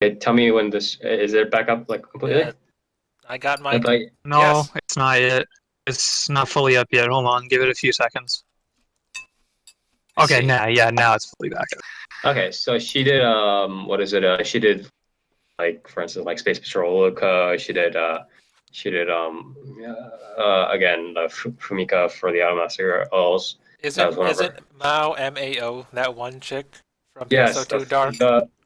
Okay, tell me when this is it back up like completely? Yeah, I got my. If I No, Yes. it's not yet. It's not fully up yet. Hold on, give it a few seconds. Okay, See. now it's fully back up. okay, so she did what is it? She did like for instance like Space Patrol Luca. She did again Fumika for the Automaster Owls. That was one of her. Isn't Mao Mao that one chick from the Yes, SO2 Dark?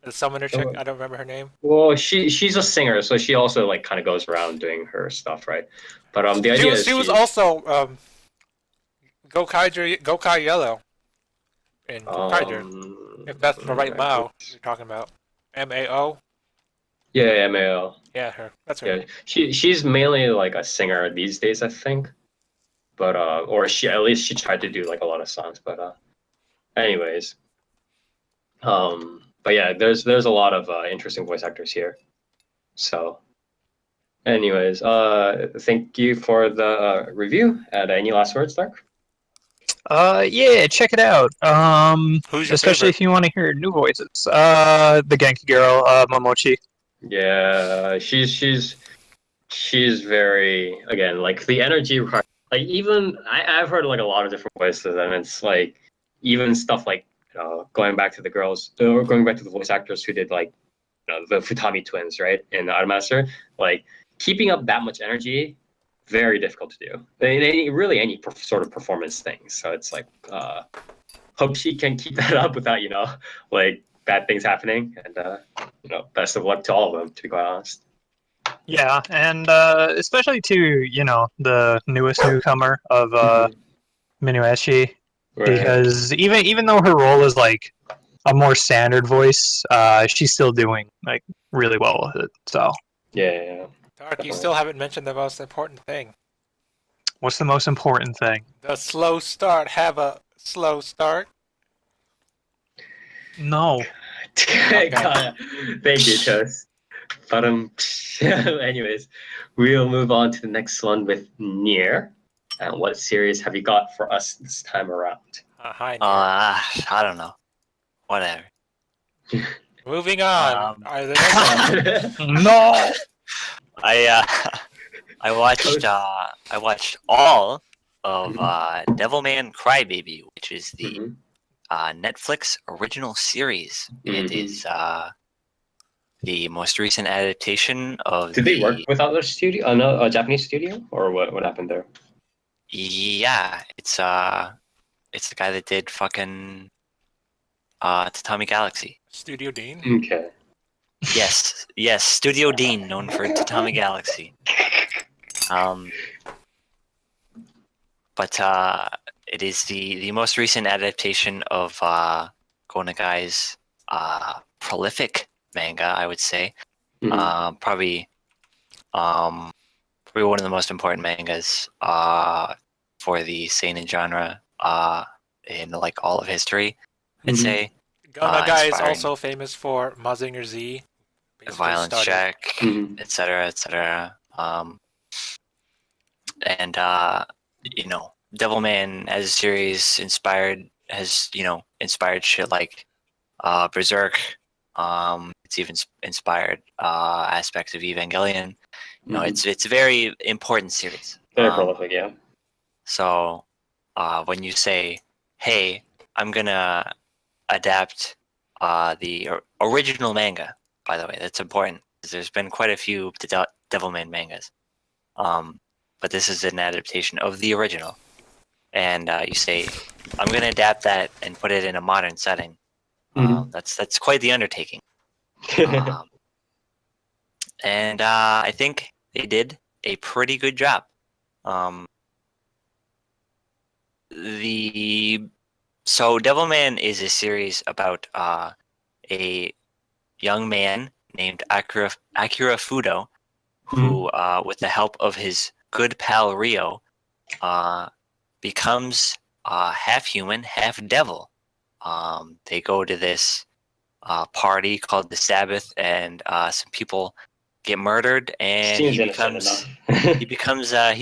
The summoner chick. I don't remember her name. well, she's a singer, so she also like kind of goes around doing her stuff, right? But the idea is She was also Gokai Yellow in Gokaiger. If that's the right Mao you're talking about. MAO? Yeah, MAO. Yeah, her. That's her. Yeah, she's mainly like a singer these days, I think. But or she at least she tried to do like a lot of songs. But anyways, but yeah, there's a lot of interesting voice actors here. So, anyways, thank you for the review. And any last words, Dark? Yeah, check it out. Who's your Especially favorite? if you want to hear new voices. The Genki girl, Momochi. Yeah, she's very again like the energy required. Like even I've heard like a lot of different voices, and it's like even stuff like going back to the girls or going back to the voice actors who did like the Futami twins, right, in Master, like keeping up that much energy, very difficult to do. Really any sort of performance thing. So it's like hope she can keep that up without like bad things happening, and best of luck to all of them, to be quite honest. Yeah, and especially to the newest newcomer of Minueshi, Right. because even though her role is like a more standard voice, she's still doing like really well with it. So Yeah. Dark, you still haven't mentioned the most important thing. what's the most important thing? The slow start. Have a slow start. No. Thank you, Toast. But anyways, we'll move on to the next one with Nier. And what series have you got for us this time around? Hi. I don't know. Whatever. Moving on. Are there No. I watched all of Devilman Crybaby, which is the Netflix original series. It is the most recent adaptation of. Did they work with other studio, a Japanese studio, or what happened there? Yeah, it's the guy that did fucking Tatami Galaxy. Studio Dean? Okay. Yes, Studio Dean, known for Tatami Galaxy. But it is the most recent adaptation of Gonagai's prolific manga, I would say. Probably one of the most important mangas for the seinen genre in like all of history, I'd say. Gonagai is also famous for Mazinger Z, Violence Check, etc., etc. And Devilman as a series has inspired shit like Berserk. It's even inspired aspects of Evangelion. It's a very important series. Very prolific, yeah. So when you say, "Hey, I'm gonna adapt the original manga," by the way, that's important because there's been quite a few Devilman mangas, but this is an adaptation of the original. And you say, "I'm gonna adapt that and put it in a modern setting." That's quite the undertaking. And I think they did a pretty good job. So Devilman is a series about a young man named Akira Fudo, who, with the help of his good pal Rio, becomes half human, half devil. They go to this party called the Sabbath, and some people get murdered, and he becomes a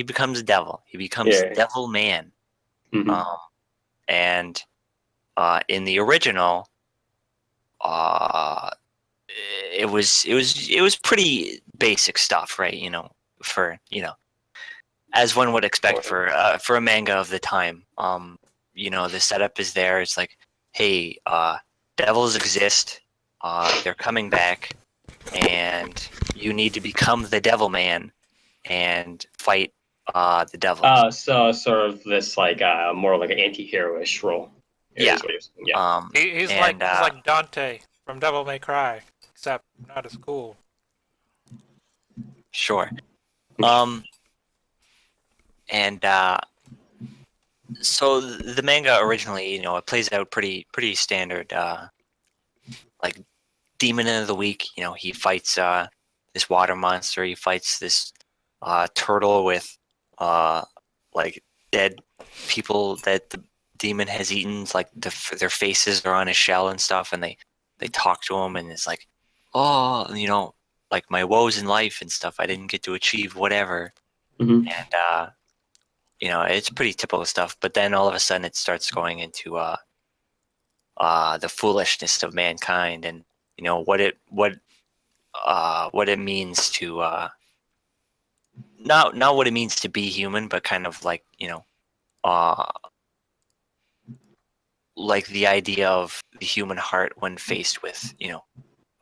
devil. He becomes Devil Man. And in the original, it was pretty basic stuff, right? For as one would expect for a manga of the time. The setup is there. It's like, hey, devils exist. They're coming back, and you need to become the Devilman and fight the devil. So sort of this like more like an anti-hero-ish role. Yeah. Yeah. He's like Dante from Devil May Cry, except not as cool. Sure. And so the manga originally, it plays out pretty standard. Like Demon of the Week, he fights this water monster. He fights this turtle with like dead people that the demon has eaten. It's like their faces are on his shell and stuff, and they talk to him, and it's like, oh, like my woes in life and stuff. I didn't get to achieve whatever, Mm-hmm. and it's pretty typical stuff. But then all of a sudden, it starts going into the foolishness of mankind, and what it means to not what it means to be human, but kind of like like the idea of the human heart when faced with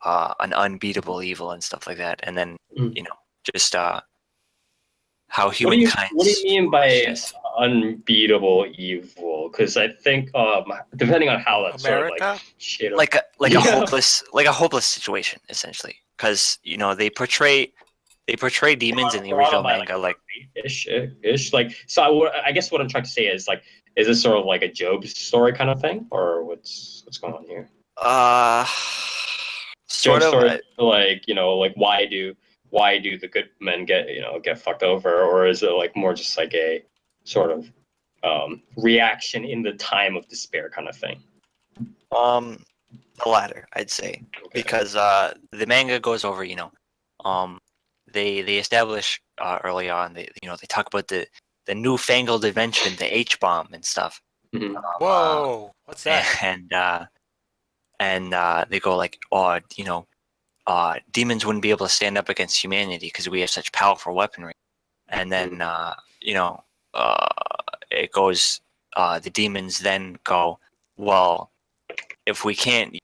an unbeatable evil and stuff like that, and then just how humankind. What do you mean by unbeatable evil? Because I think depending on how that's sort of like shit, like a hopeless situation essentially, because they portray demons in the original manga like ish. Like, so I guess what I'm trying to say is like, is this sort of like a Job story kind of thing, or what's going on here? Sort of like like why do the good men get fucked over, or is it like more just like a sort of reaction in the time of despair kind of thing? The latter, I'd say, because the manga goes over they establish early on, they talk about the newfangled invention, the H-bomb and stuff. Mm-hmm. Whoa, what's that? And they go like, oh, demons wouldn't be able to stand up against humanity because we have such powerful weaponry. And then it goes, the demons then go, well, if we can't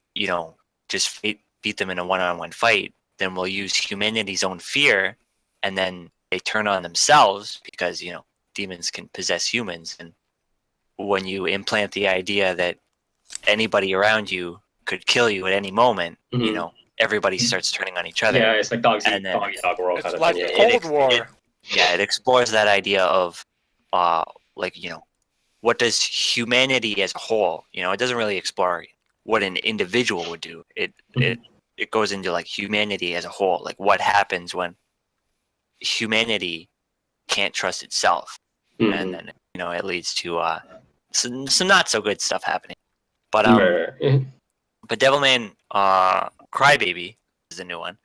just beat them in a one-on-one fight, then we'll use humanity's own fear, and then they turn on themselves because demons can possess humans, and when you implant the idea that anybody around you could kill you at any moment, Mm-hmm. Everybody starts turning on each other. Yeah, it's like dog world. It's kind like of thing. Cold War. It explores that idea of what does humanity as a whole, it doesn't really explore what an individual would do. It goes into like humanity as a whole, like what happens when humanity can't trust itself. Mm-hmm. And then it leads to some not so good stuff happening. But but Devilman Crybaby is the new one.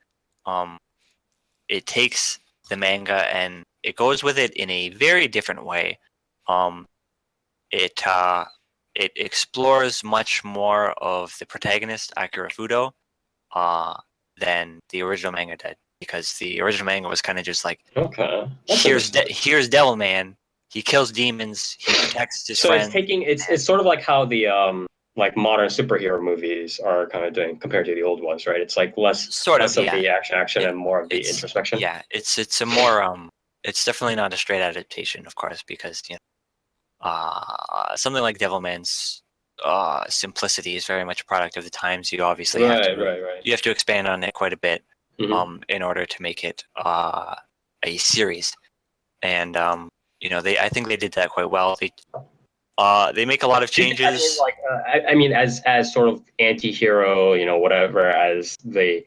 It takes the manga and it goes with it in a very different way. It explores much more of the protagonist, Akira Fudo, than the original manga did, because the original manga was kind of just like, okay, here's Devilman, he kills demons, he protects his friends. So it's sort of like how the like modern superhero movies are kind of doing compared to the old ones, right? It's like less of the action and more of the introspection. Yeah, it's a more it's definitely not a straight adaptation, of course, because something like Devilman's simplicity is very much a product of the times. You obviously have to expand on it quite a bit, in order to make it a series, and I think they did that quite well. They make a lot of changes. I mean, as sort of anti-hero, whatever, as the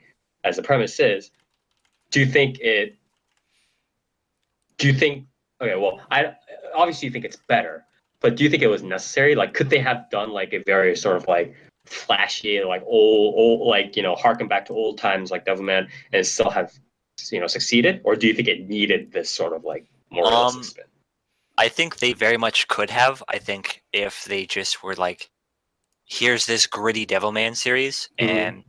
premise is. Do you think? Okay, well, I obviously think it's better, but do you think it was necessary? Like, could they have done like a very sort of like flashy, like old, like harken back to old times, like Devilman, and still have succeeded, or do you think it needed this sort of like more realistic spin? I think they very much could have. I think if they just were like, here's this gritty Devilman series, and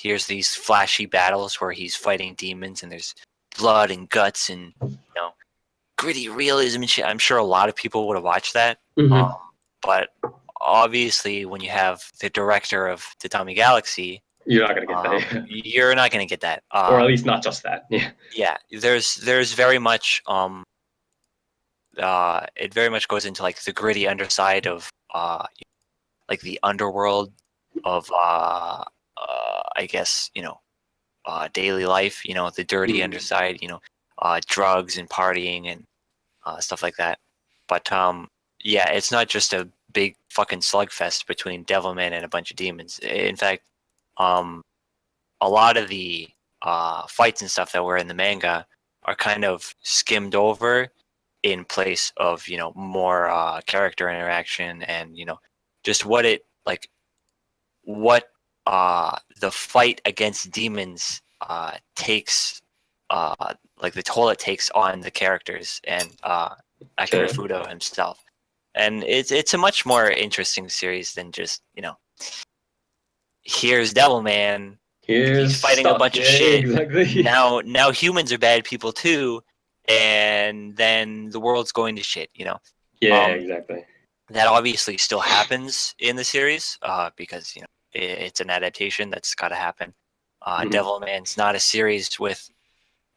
here's these flashy battles where he's fighting demons and there's blood and guts and gritty realism and shit. I'm sure a lot of people would have watched that. Mhm. But obviously, when you have the director of Tatami Galaxy, You're not gonna get that, you're not going to get that. or at least not just that. Yeah. Yeah, there's very much it very much goes into like the gritty underside of like the underworld of I guess daily life. The dirty Mhm. underside. Drugs and partying and stuff like that. But yeah, it's not just a big fucking slugfest between Devilman and a bunch of demons. In fact, a lot of the fights and stuff that were in the manga are kind of skimmed over in place of more character interaction and just what it like what the fight against demons takes like the toll it takes on the characters and Akira Okay. Fudo himself. And it's a much more interesting series than just here's Devilman. Here's He's fighting a stuff. bunch of Yeah, shit. Exactly. Now humans are bad people too, and then the world's going to shit. Yeah, Um, exactly. That obviously still happens in the series because it's an adaptation that's got to happen. Mhm. Devilman's not a series with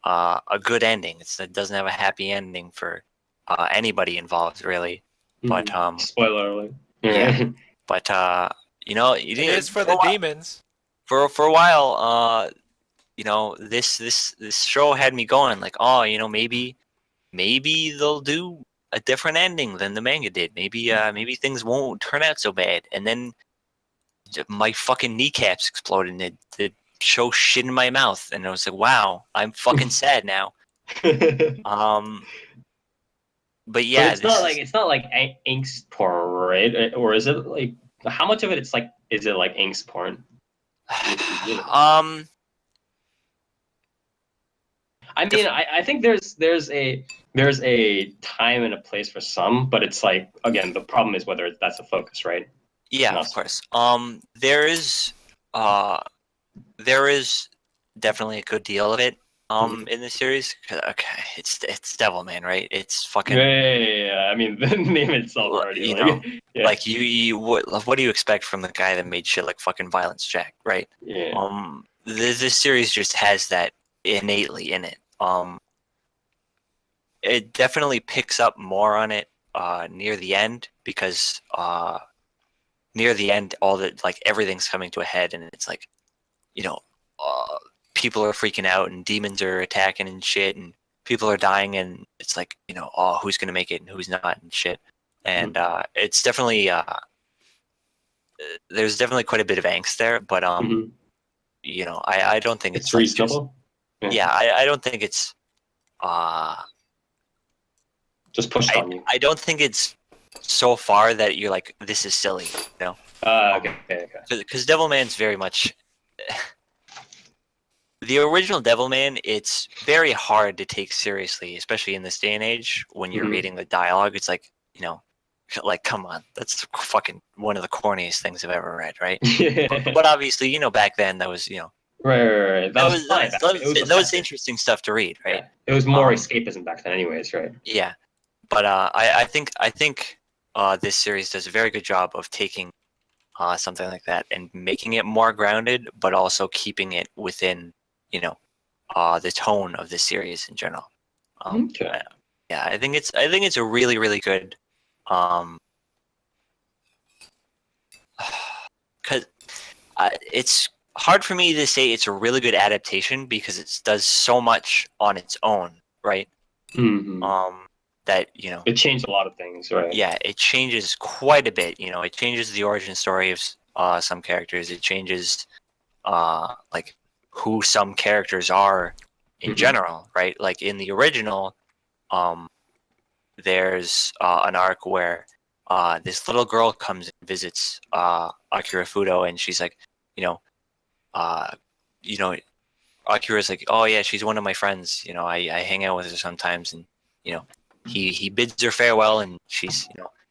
a good ending. It doesn't have a happy ending for anybody involved, really. But Spoiler alert. yeah. But It is for the demons. For a while, this show had me going like, oh, maybe they'll do a different ending than the manga did. Maybe things won't turn out so bad. And then my fucking kneecaps exploded and the show shit in my mouth, and I was like, wow, I'm fucking sad now. But yeah, but it's not like angst porn, right? Or is it like how much of it? It's like is it like angst porn? I mean, I think there's a time and a place for some, but it's like again the problem is whether that's the focus, right? Yeah, of course. There is definitely a good deal of it in the series. Okay, it's Devilman, right? It's fucking Yeah. I mean, the name itself already, like you what do you expect from the guy that made shit like fucking Violence Jack, right? Yeah. This series just has that innately in it. It definitely picks up more on it near the end because near the end all the like everything's coming to a head and it's like people are freaking out and demons are attacking and shit and people are dying and it's like oh, who's gonna make it and who's not and shit. And it's definitely there's definitely quite a bit of angst there, but I don't think It's like reasonable. I don't think it's just pushed on you. I don't think it's so far that you're like, this is silly, Okay. Because Devilman's very much the original Devilman. It's very hard to take seriously, especially in this day and age when you're reading the dialogue. It's like like come on, that's fucking one of the corniest things I've ever read, right? But obviously, back then that was Right. That was interesting stuff to read, right? Yeah. It was more escapism back then, anyways, right? Yeah, but I think this series does a very good job of taking something like that and making it more grounded, but also keeping it within the tone of the series in general. Okay. Yeah, I think it's a really, really good because it's hard for me to say it's a really good adaptation because it does so much on its own, right? That it changed a lot of things, right? Yeah, it changes quite a bit. It changes the origin story of some characters. It changes like who some characters are in general, right? Like in the original, there's an arc where this little girl comes and visits Akira Fudo, and she's like, Akira's like, oh yeah, she's one of my friends. I hang out with her sometimes, and he bids her farewell, and she's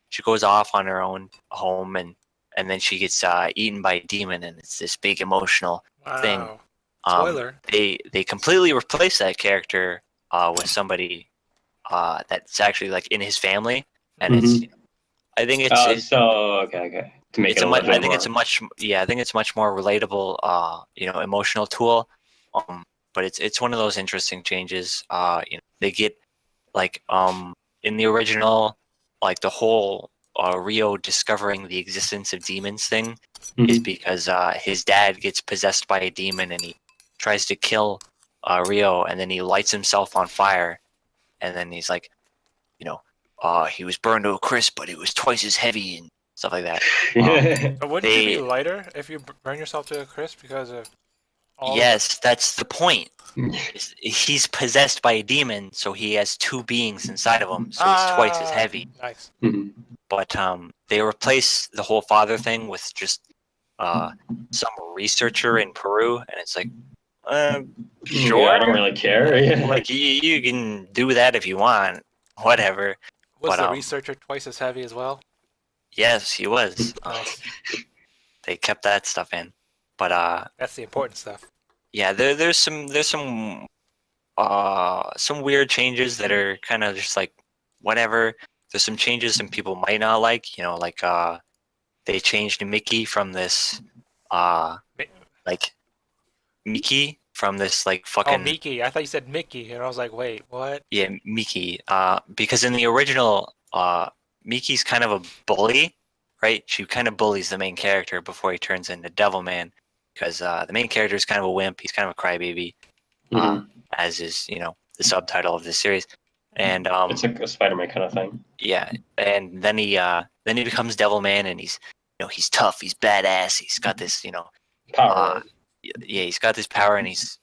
she goes off on her own home, and and then she gets eaten by a demon, and it's this big emotional thing. Wow. Spoiler. They completely replace that character with somebody that's actually like in his family, and it's. I think it's okay. To make it's it a a much. little bit I think more. it's a much. Yeah, I think it's much more relatable. Emotional tool. But it's one of those interesting changes. They get like in the original, like the whole Rio discovering the existence of demons thing is because his dad gets possessed by a demon and he tries to kill Rio, and then he lights himself on fire, and then he's like, he was burned to a crisp, but it was twice as heavy and stuff like that. But wouldn't you be lighter if you burn yourself to a crisp because of all? Yes, that's the point. He's possessed by a demon, so he has two beings inside of him, so he's twice as heavy. Nice. But they replace the whole father thing with just some researcher in Peru, and it's like, sure, Yeah, I don't really care. Yeah. like you can do that if you want, whatever. Was the researcher twice as heavy as well? Yes, he was. Nice. They kept that stuff in, but That's the important stuff. yeah, there's some weird changes that are kind of just like whatever. There's some changes some people might not like. Like they changed Mickey from this Mickey from this like fucking. Oh, Mickey! I thought you said Mickey, and I was like, wait, what? Yeah, Mickey. Because in the original, Mickey's kind of a bully, right? She kind of bullies the main character before he turns into Devilman. Because the main character is kind of a wimp. He's kind of a crybaby, as is the subtitle of this series. And it's like a Spider-Man kind of thing. Yeah, and then he becomes Devilman, and he's tough. He's badass. He's got this Power. Yeah, he's got this power, and he's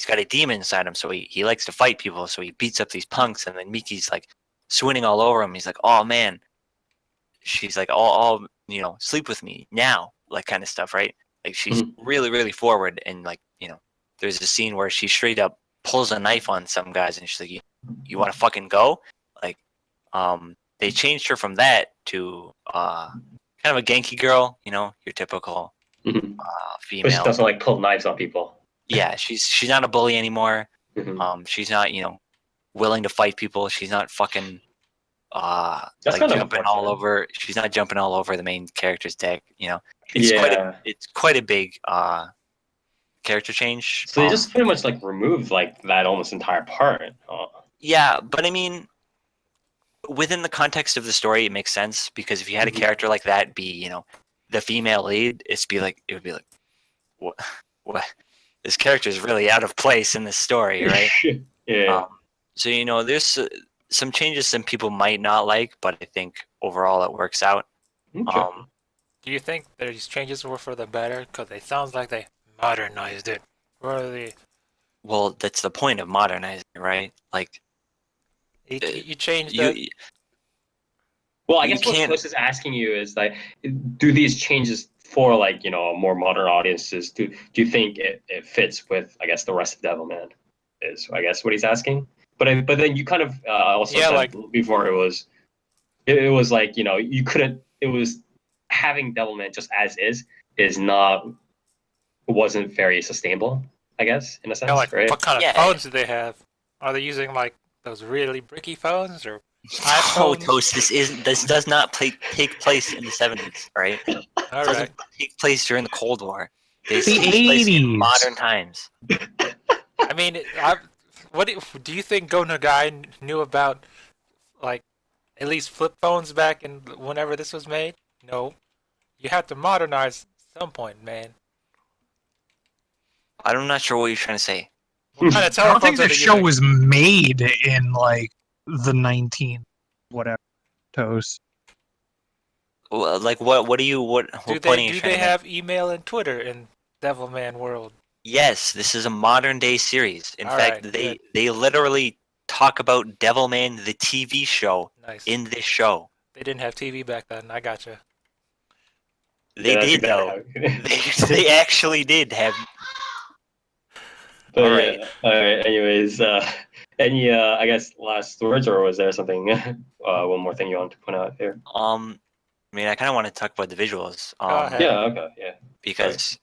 got a demon inside him. So he likes to fight people. So he beats up these punks, and then Miki's like swooning all over him. He's like, oh man. She's like, oh, sleep with me now, like kind of stuff, right? Like she's really, really forward, and like there's a scene where she straight up pulls a knife on some guys, and she's like, "You want to fucking go?" Like, they changed her from that to kind of a Genki girl, your typical female. But she doesn't like pull knives on people. Yeah, she's not a bully anymore. She's not willing to fight people. She's not fucking That's like kind of jumping all over. She's not jumping all over the main character's dick. It's quite a big character change. So they just pretty much like removed like that almost entire part. Yeah, but I mean, within the context of the story, it makes sense because if you had a character like that be the female lead, it would be like what this character is really out of place in this story, right? Yeah. So there's some changes some people might not like, but I think overall it works out. Okay. Do you think that these changes were for the better? Because it sounds like they modernized it. Well, that's the point of modernizing, right? Like you changed it. Well, I guess what Chris is asking you is like, do these changes for like more modern audiences? Do you think it fits with I guess the rest of Devilman? Is I guess what he's asking. But then you kind of also said like before it was like you couldn't. It was having Devilman just as is not wasn't very sustainable. I guess in a sense, right? What kind of phones do they have? Are they using like those really bricky phones or iPhones? Oh, Toast! This does not take place in the 70s, right? It doesn't take place during the Cold War. This takes place in modern times. I mean, what do you think Go Nagai knew about, like, at least flip phones back in whenever this was made? No, you had to modernize at some point, man. I'm not sure what you're trying to say. What kind of I don't think the show using? was made in like the 19 whatever Toast. Well, like what do you Do they have email and Twitter in Devilman World? Yes, this is a modern day series. In All fact, right, they literally talk about Devilman the TV show in this show. They didn't have TV back then. I gotcha. They did though. They actually did have. But, all right. Anyways, any I guess last words, or was there something? One more thing you want to point out here? I mean, I kind of want to talk about the visuals. Go ahead. Yeah. Okay. Yeah. Because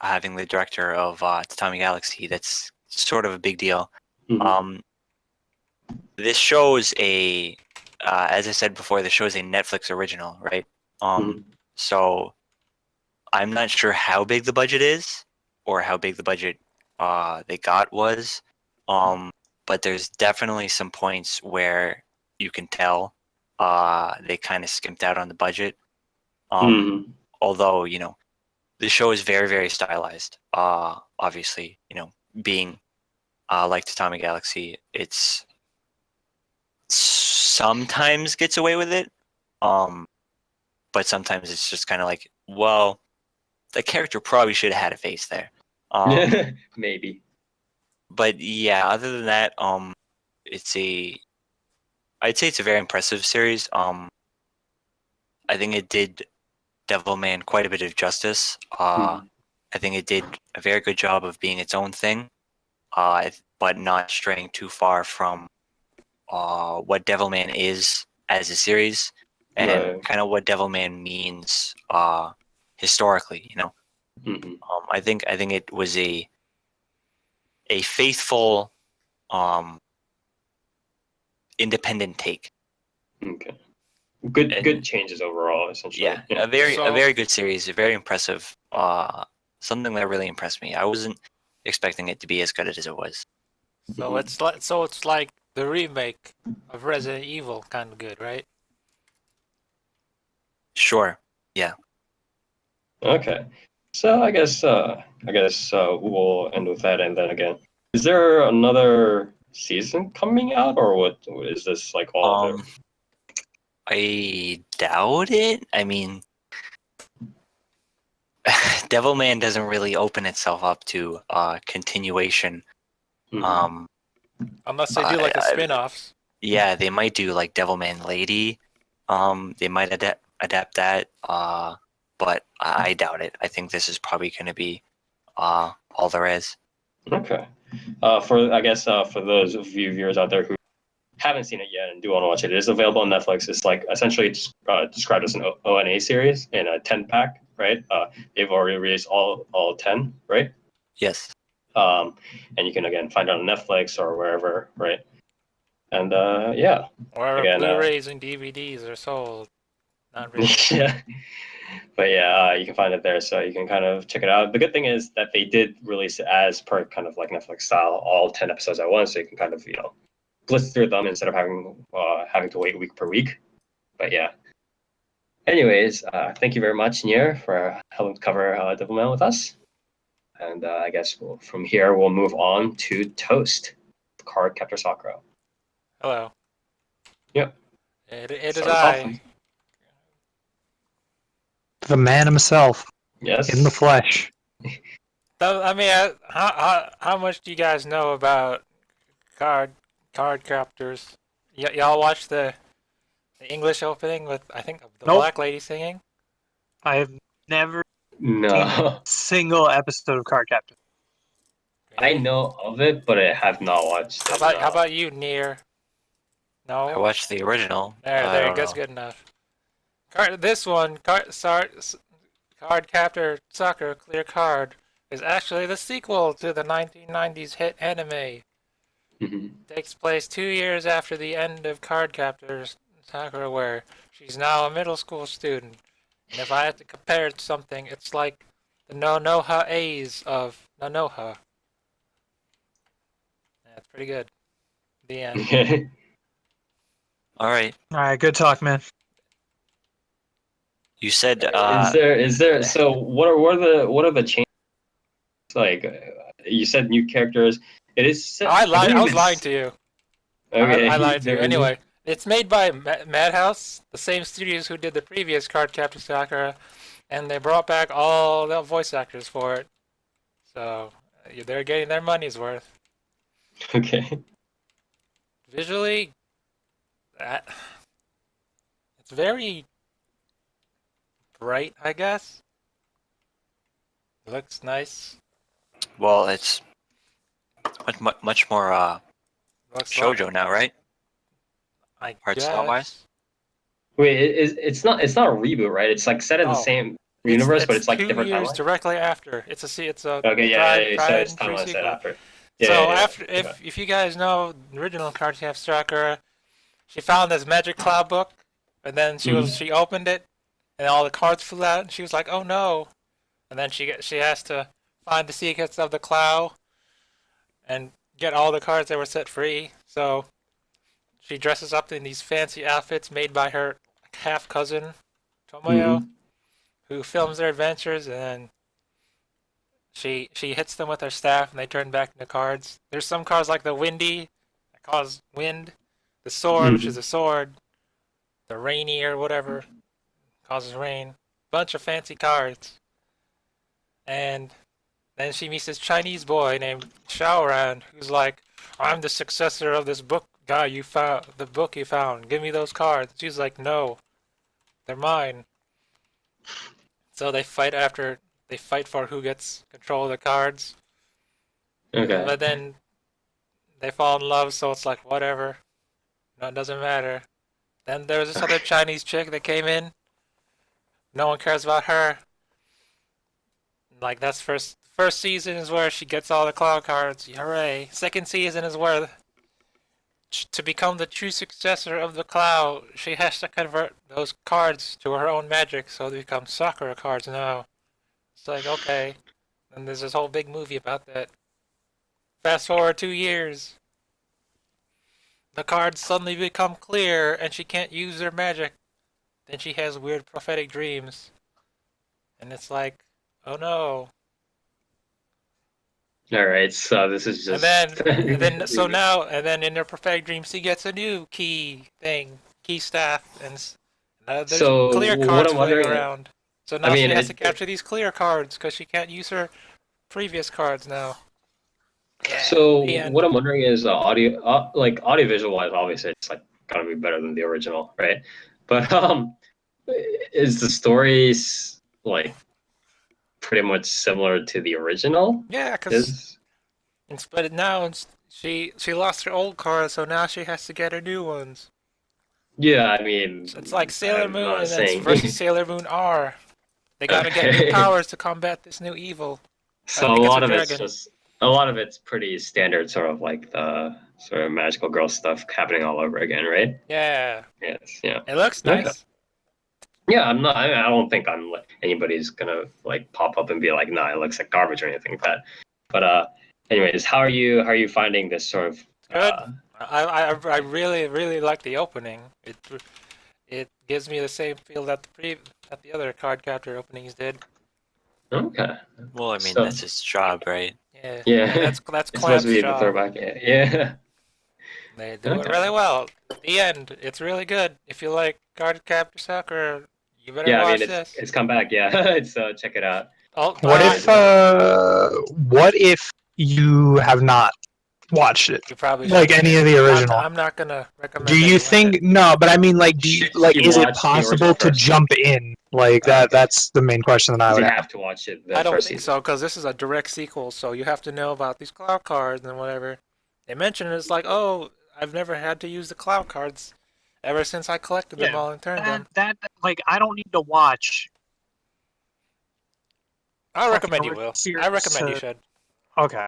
having the director of Tatami Galaxy, that's sort of a big deal. Mhm. This shows as I said before, this show is a Netflix original, right? Mhm. So I'm not sure how big the budget is or how big the budget they got was. But there's definitely some points where you can tell they kind of skimped out on the budget. Mhm. Although, the show is very, very stylized. Obviously, being like Tatami Galaxy, it's sometimes gets away with it. But sometimes it's just kind of like, well, the character probably should have had a face there. Maybe. But yeah, other than that, I'd say it's a very impressive series. I think it did Devilman quite a bit of justice. Mhm. I think it did a very good job of being its own thing, but not straying too far from what Devilman is as a series and Right. kind of what Devilman means historically. Mhm. I think it was a faithful, independent take. Okay. Good. Good And changes overall, essentially. yeah, Yeah. a very good series, very impressive. Something that really impressed me. I wasn't expecting it to be as good as it was. So it's like the remake of Resident Evil, kind of good, right? Sure. Yeah. Okay. So I guess we'll end with that, and then again, is there another season coming out, or what? Is this like all of Um, I doubt it. I mean, Devilman doesn't really open itself up to continuation. it? Mhm. Um, Unless they do like the I- spin-offs. yeah, they might do like Devilman Lady. They might adapt that. But I doubt it. I think this is probably going to be all there is. Okay. For those of you viewers out there who haven't seen it yet and do want to watch it, it is available on Netflix. It's like essentially described as an ONA series in a 10-pack, right? They've already released all 10, right? Yes. And you can again find it on Netflix or wherever, right? And yeah, Or again, Blu-rays and DVDs are sold. Not really. yeah. But yeah, you can find it there, so you can kind of check it out. The good thing is that they did release it as per kind of like Netflix style, all 10 episodes at once, so you can kind of blitz through them instead of having to wait week per week. But yeah. Anyways, thank you very much, Nier, for helping cover Devilman with us. And I guess from here we'll move on to Toast, Cardcaptor Sakura. Hello. Yep. It is Start us off. I. The man himself Yes. in the flesh. I mean, how much do you guys know about Cardcaptors? Y'all watch the English opening with, I think, the Nope. black lady singing? I have never seen No. a single episode of Cardcaptor. I know of it, but I have not watched it. How no. about you, Nier? No. I watched the original. There, I there, don't that's know. good enough. Cardcaptor Sakura Clear Card is actually the sequel to the 1990s hit anime. Mhm. Takes place 2 years after the end of Cardcaptor Sakura, where she's now a middle school student. And if I had to compare it to something, it's like the Nonoha A's of Nonoha. That's pretty good. The end. Okay. All right. All right, good talk, man. You said Is there? So what are the changes? Like you said, new characters. It is. Set, I lied. I believe was it's- lying to you. Okay. I lied to you. there is- Anyway, it's made by Madhouse, the same studios who did the previous Cardcaptor Sakura, and they brought back all the voice actors for it. So they're getting their money's worth. Okay. Visually, it's very bright, I guess. It looks nice. well, it's much more Looks shoujo now, right? I Art guess. style wise? it's not a reboot, right? It's like set in the Oh. same universe, but it's like 2 different years timeline. directly after. It's a Okay, so tried it's and true timeline set sequel. after. So Yeah. after, if you guys know the original Cardcaptor Sakura, she found this magic cloud book, and then she opened it, and all the cards flew out, and she was like, "Oh no!" And then she has to find the secrets of the cloud, and get all the cards that were set free. So she dresses up in these fancy outfits made by her half cousin, Tomoyo, who films their adventures, and then she hits them with her staff, and they turn back into cards. There's some cards like the Windy, that cause wind. The Sword, which is a sword. The Rainy or whatever, causes rain. Bunch of fancy cards. And then she meets this Chinese boy named Xiaoran, who's like, "I'm the successor of this book guy you found, the book you found. Give me those cards." She's like, "No, they're mine." So they fight for who gets control of the cards. Okay. But then they fall in love, so it's like, whatever. No, it doesn't matter. Then there was this other Chinese chick that came in. No one cares about her. Like, that's first season is where she gets all the cloud cards. Hooray. Second season is where, to become the true successor of the cloud, she has to convert those cards to her own magic, so they become Sakura cards now. It's like, okay. And there's this whole big movie about that. Fast forward 2 years. The cards suddenly become clear, and she can't use her magic. Then she has weird prophetic dreams. And it's like, oh no. Alright, so this is just... And then in her prophetic dreams, she gets a new key staff, and there's So, clear what cards I'm floating wondering- around. So now I mean, she has to capture these clear cards, because she can't use her previous cards now. Yeah, So the end. what I'm wondering is audiovisual wise, obviously it's like gotta be better than the original, right? But is the stories like pretty much similar to the original? Yeah, because Is but now she lost her old cards, so now she has to get her new ones. yeah, I mean It's like Sailor I'm Moon not and saying- then versus Sailor Moon R. They gotta get Okay. new powers to combat this new evil. So I think a lot of it's pretty standard, sort of like the sort of magical girl stuff happening all over again, right? Yeah, Yes, yeah. it looks Okay. nice. Yeah, I'm not. I don't think anybody's gonna like pop up and be like, "Nah, it looks like garbage" or anything like that. But anyways, how are you finding this sort of? Good. I really like the opening. It gives me the same feel that the other Cardcaptor openings did. Okay. Well, I mean, So- that's his job, right? Yeah. Yeah. That's It's supposed Clamp's to be the job. throwback. Yeah. They do it Okay. really well. The end. It's really good. If you like Cardcaptor Sakura, you better Yeah. I watch mean, this. it's come back. Yeah. It's check it out. Oh, What if you have not watched it? you probably Like should. any of the original? I'm not gonna recommend. Do that you watch think it. no? But I mean, like, do you Should like? you Is it watch the possible original to first? jump in like that? Okay. That's the main question that I would You have. have to watch it. The I don't first think season. so, because this is a direct sequel, so you have to know about these cloud cards and whatever. They mention it, it's like, oh, I've never had to use the cloud cards ever since I collected them Yeah, all and turned them. That like I don't need to watch. I recommend you fucking will. series, I recommend you should. Okay.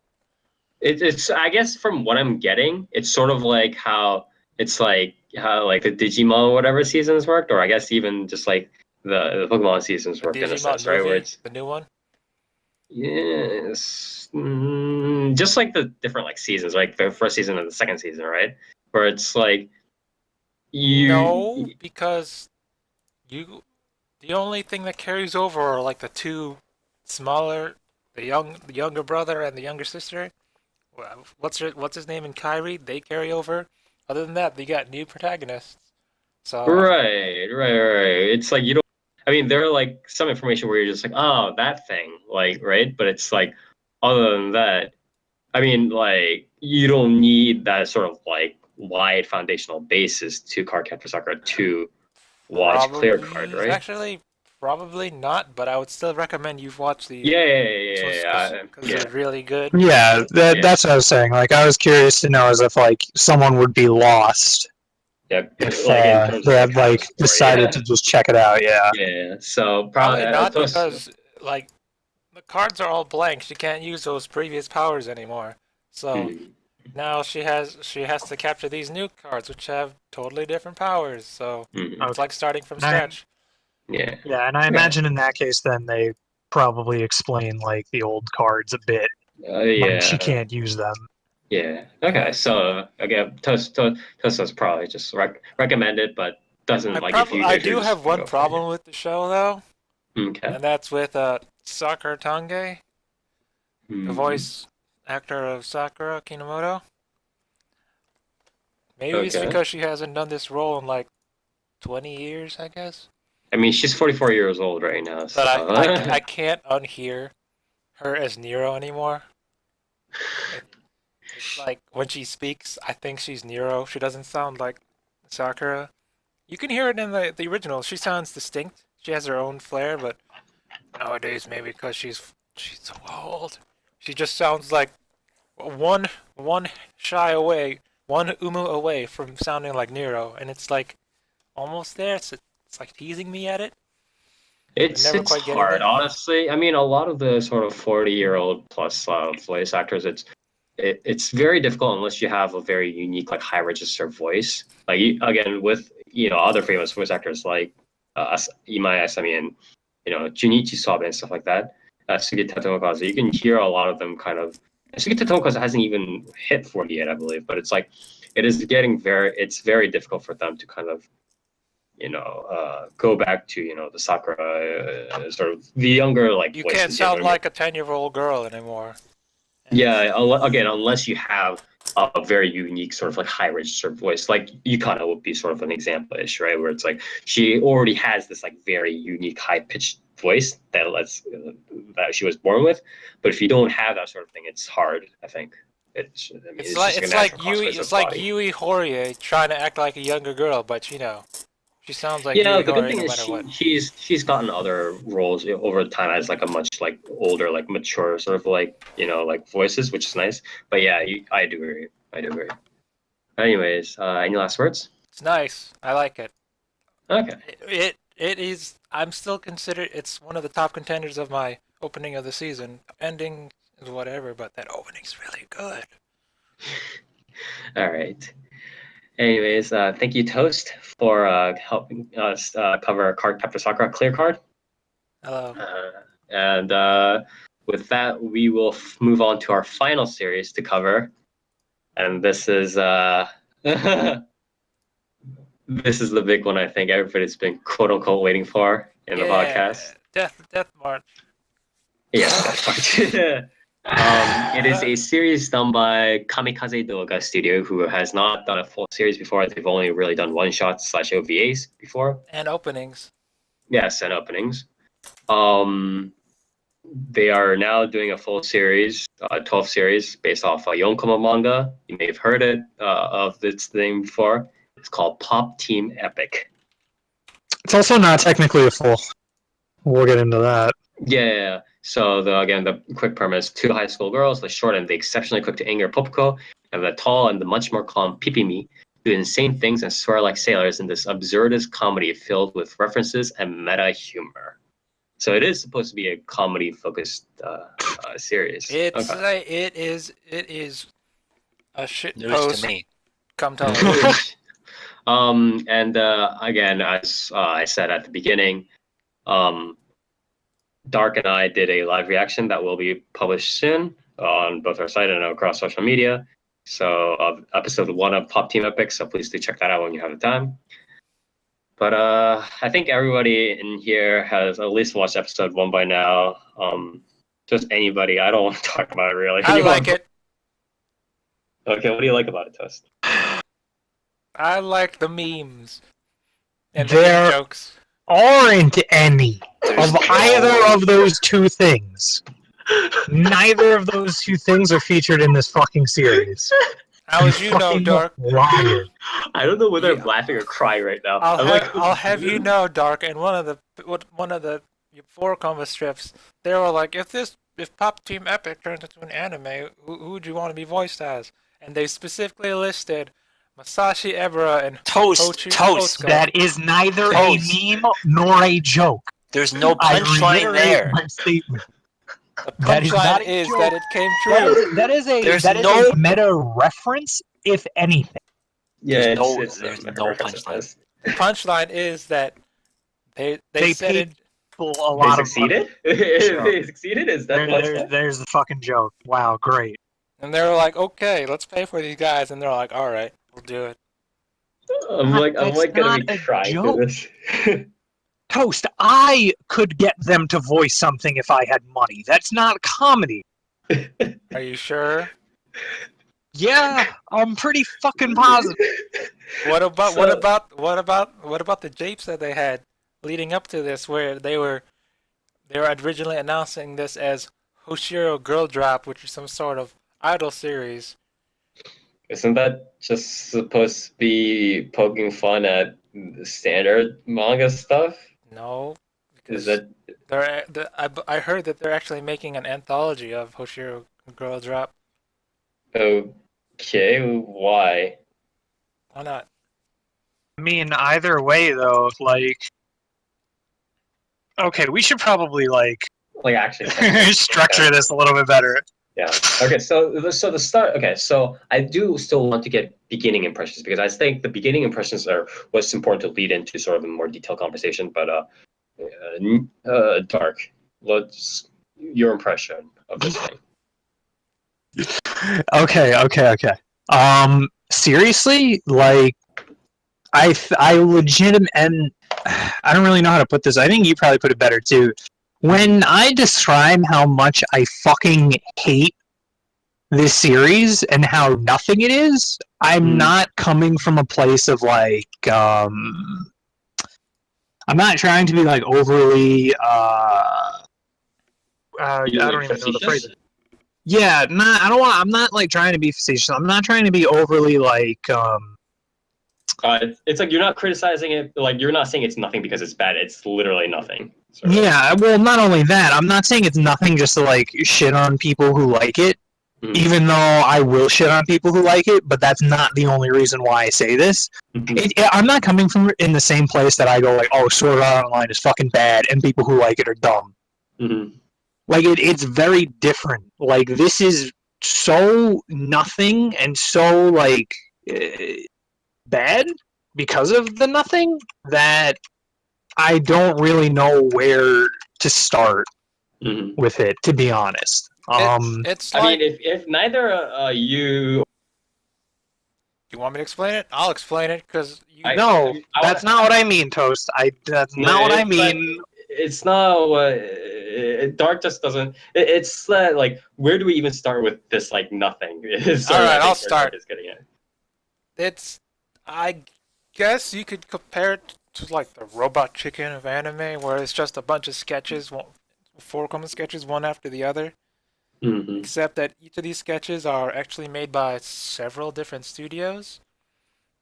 It's I guess from what I'm getting, it's sort of like how the Digimon or whatever seasons worked, or I guess even just like the Pokemon seasons worked in a Digimon sense, right? Where movie, it's the new one. yes, just like the different like seasons, like the first season and the second season, right? Where it's like No, because the only thing that carries over are like the two smaller, the younger brother and the younger sister. What's his name in Kyrie? They carry over. Other than that, they got new protagonists. So right. It's like you don't. I mean, there are like some information where you're just like, oh, that thing, like, right? But it's like, other than that, I mean, like, you don't need that sort of like wide foundational basis to Cardcaptor Sakura to watch Clear Card, right? Actually, probably not, but I would still recommend you watch the Yeah. because they're really good. Yeah, Yeah. that's what I was saying. Like, I was curious to know as if like someone would be lost Yeah, if like in terms they of had how the like story, decided to just check it out. Yeah. yeah. So Probably not Toast- because like the cards are all blank. She can't use those previous powers anymore. So Mhm. now she has to capture these new cards, which have totally different powers. So Mhm. it's like starting from And I- scratch. Yeah. Yeah, and I imagine in that case, then they probably explain like the old cards a bit when she Yeah. can't use them. Yeah. Okay. Yes. So again, Toast was probably just recommended, but doesn't like I if you're do just have gonna one go for it. problem with the show though, Okay. and that's with Sakura Tange, the Mhm. voice actor of Sakura Kinomoto. Maybe it's Okay. because she hasn't done this role in like 20 years, I guess. I mean, she's 44 years old right now, so But I can't unhear her as Nero anymore. It's like when she speaks, I think she's Nero. She doesn't sound like Sakura. You can hear it in the original. She sounds distinct. She has her own flair, but nowadays maybe because she's so old, she just sounds like one shy away, one umu away from sounding like Nero, and it's like almost there. It's like teasing me at it. it's never quite getting hard, there. honestly. I mean, a lot of the sort of 40-year-old plus voice actors, it's very difficult unless you have a very unique, like high register voice. Like again, with other famous voice actors like Imai Asami and Junichi Sobe and stuff like that, Sugita Tomokazu, you can hear a lot of them kind of. Sugita Tomokazu hasn't even hit 40 yet, I believe, but it's like it's very difficult for them to kind of go back to the Sakura sort of the younger like You voices. can't sound like a 10-year-old girl anymore. Yeah, again, unless you have a very unique sort of like high register voice, like Yukana would be sort of an example-ish, right? Where it's like she already has this like very unique high pitched voice that she was born with. But if you don't have that sort of thing, it's hard. I think it's. I mean, It's just a natural consequence of It's the like body. Yui Horie trying to act like a younger girl, but she sounds like Yeah, Yui the good Horie thing no is matter what. she's gotten other roles over time as like a much like older, like mature sort of like like voices, which is nice. But yeah, I do agree. I do agree. Anyways, any last words? It's nice. I like it. Okay. It is. I'm still considered. It's one of the top contenders of my opening of the season. Ending is whatever, but that opening's really good. All right. Anyways, thank you, Toast, for helping us cover Cardcaptor Sakura Clear Card. Hello. And with that, we will move on to our final series to cover, and this is this is the big one. I think everybody's been quote unquote waiting for in the podcast. Death March. Yeah, that's right. It is a series done by Kamikaze Doga Studio, who has not done a full series before. They've only really done one shot / OVAs before. And openings. Yes, and openings. They are now doing a full series, 12 series based off a Yonkoma manga. You may have heard of this name before. It's called Pop Team Epic. It's also not technically a full. We'll get into that. Yeah. So the quick premise: two high school girls, the short and the exceptionally quick to anger Popko, and the tall and the much more calm Pipimi, do insane things and swear like sailors in this absurdist comedy filled with references and meta humor. So it is supposed to be a comedy-focused series. It is a shit News post. to me. Come tell me. And again, as I said at the beginning, Dark and I did a live reaction that will be published soon on both our site and across social media. So of episode 1 of Pop Team Epic, so please do check that out when you have the time. But I think everybody in here has at least watched episode 1 by now. Just anybody. I don't want to talk about it really. I like it. Okay, what do you like about it, Toast? I like the memes and There- the jokes. Aren't any There's of either of those two things. Neither of those two things are featured in this fucking series. How would you know, Fucking Dark? liar. I don't know whether Yeah. I'm laughing or crying right now. I'll have you know, Dark. And one of the 4 strips, they were like, if Pop Team Epic turns into an anime, who would you want to be voiced as? And they specifically listed Masashi Ebra and Toast. Otsuka. That is neither Toast. a meme nor a joke. There's no I punchline reiterate there. my statement. The That is not punchline a is joke. that it came true. That is There's a no- meta reference, if anything. Yeah, There's it's no a reference at punchline. best. The punchline is that they said paid it. A They lot of money. succeeded. They succeeded. Is that There's the fucking joke. Wow, great. And they were like, okay, let's pay for these guys. And they're like, all right, we'll do it. I'm That's like gonna not be a crying joke. for this. Toast, I could get them to voice something if I had money. That's not comedy. Are you sure? Yeah, I'm pretty fucking positive. What about So- what about the japes that they had leading up to this, where they were originally announcing this as Hoshiro Girl Drop, which is some sort of idol series. Isn't that just supposed to be poking fun at the standard manga stuff? No, Is because that I heard that they're actually making an anthology of Hoshiro Girl Drop. okay? Why? Why not? I mean, either way, though, like... Okay, we should probably, like, Like actually, structure this a little bit better. yeah. Okay, so the start. Okay, so I do still want to get beginning impressions because I think the beginning impressions are what's important to lead into sort of a more detailed conversation. But Dark, what's your impression of this thing? Okay. Seriously, like, I legit and I don't really know how to put this. I think you probably put it better too. When I describe how much I fucking hate this series and how nothing it is, I'm not coming from a place of like I'm not trying to be like overly I don't even know the phrase. Yeah, I'm not like trying to be facetious. I'm not trying to be overly like It's like you're not criticizing it. Like you're not saying it's nothing because it's bad. It's literally nothing. Sort of. Yeah, well, not only that, I'm not saying it's nothing just to like shit on people who like it. Even though I will shit on people who like it, but that's not the only reason why I say this. I'm not coming from in the same place that I go like, oh, Sword Art Online is fucking bad, and people who like it are dumb. Like it's very different. Like this is so nothing and so like bad because of the nothing that I don't really know where to start with it, to be honest. It's I like, mean, if neither you. you want me to explain it? I'll explain it because you. No, that's not what I mean, Toast. That's not what I mean. It's not. Dark just doesn't. It's like, where do we even start with this? Like nothing. All right, I'll start. Is getting it. It's, I guess you could compare it to like the Robot Chicken of anime, where it's just a bunch of sketches, 4 common sketches, one after the other. Except that each of these sketches are actually made by several different studios.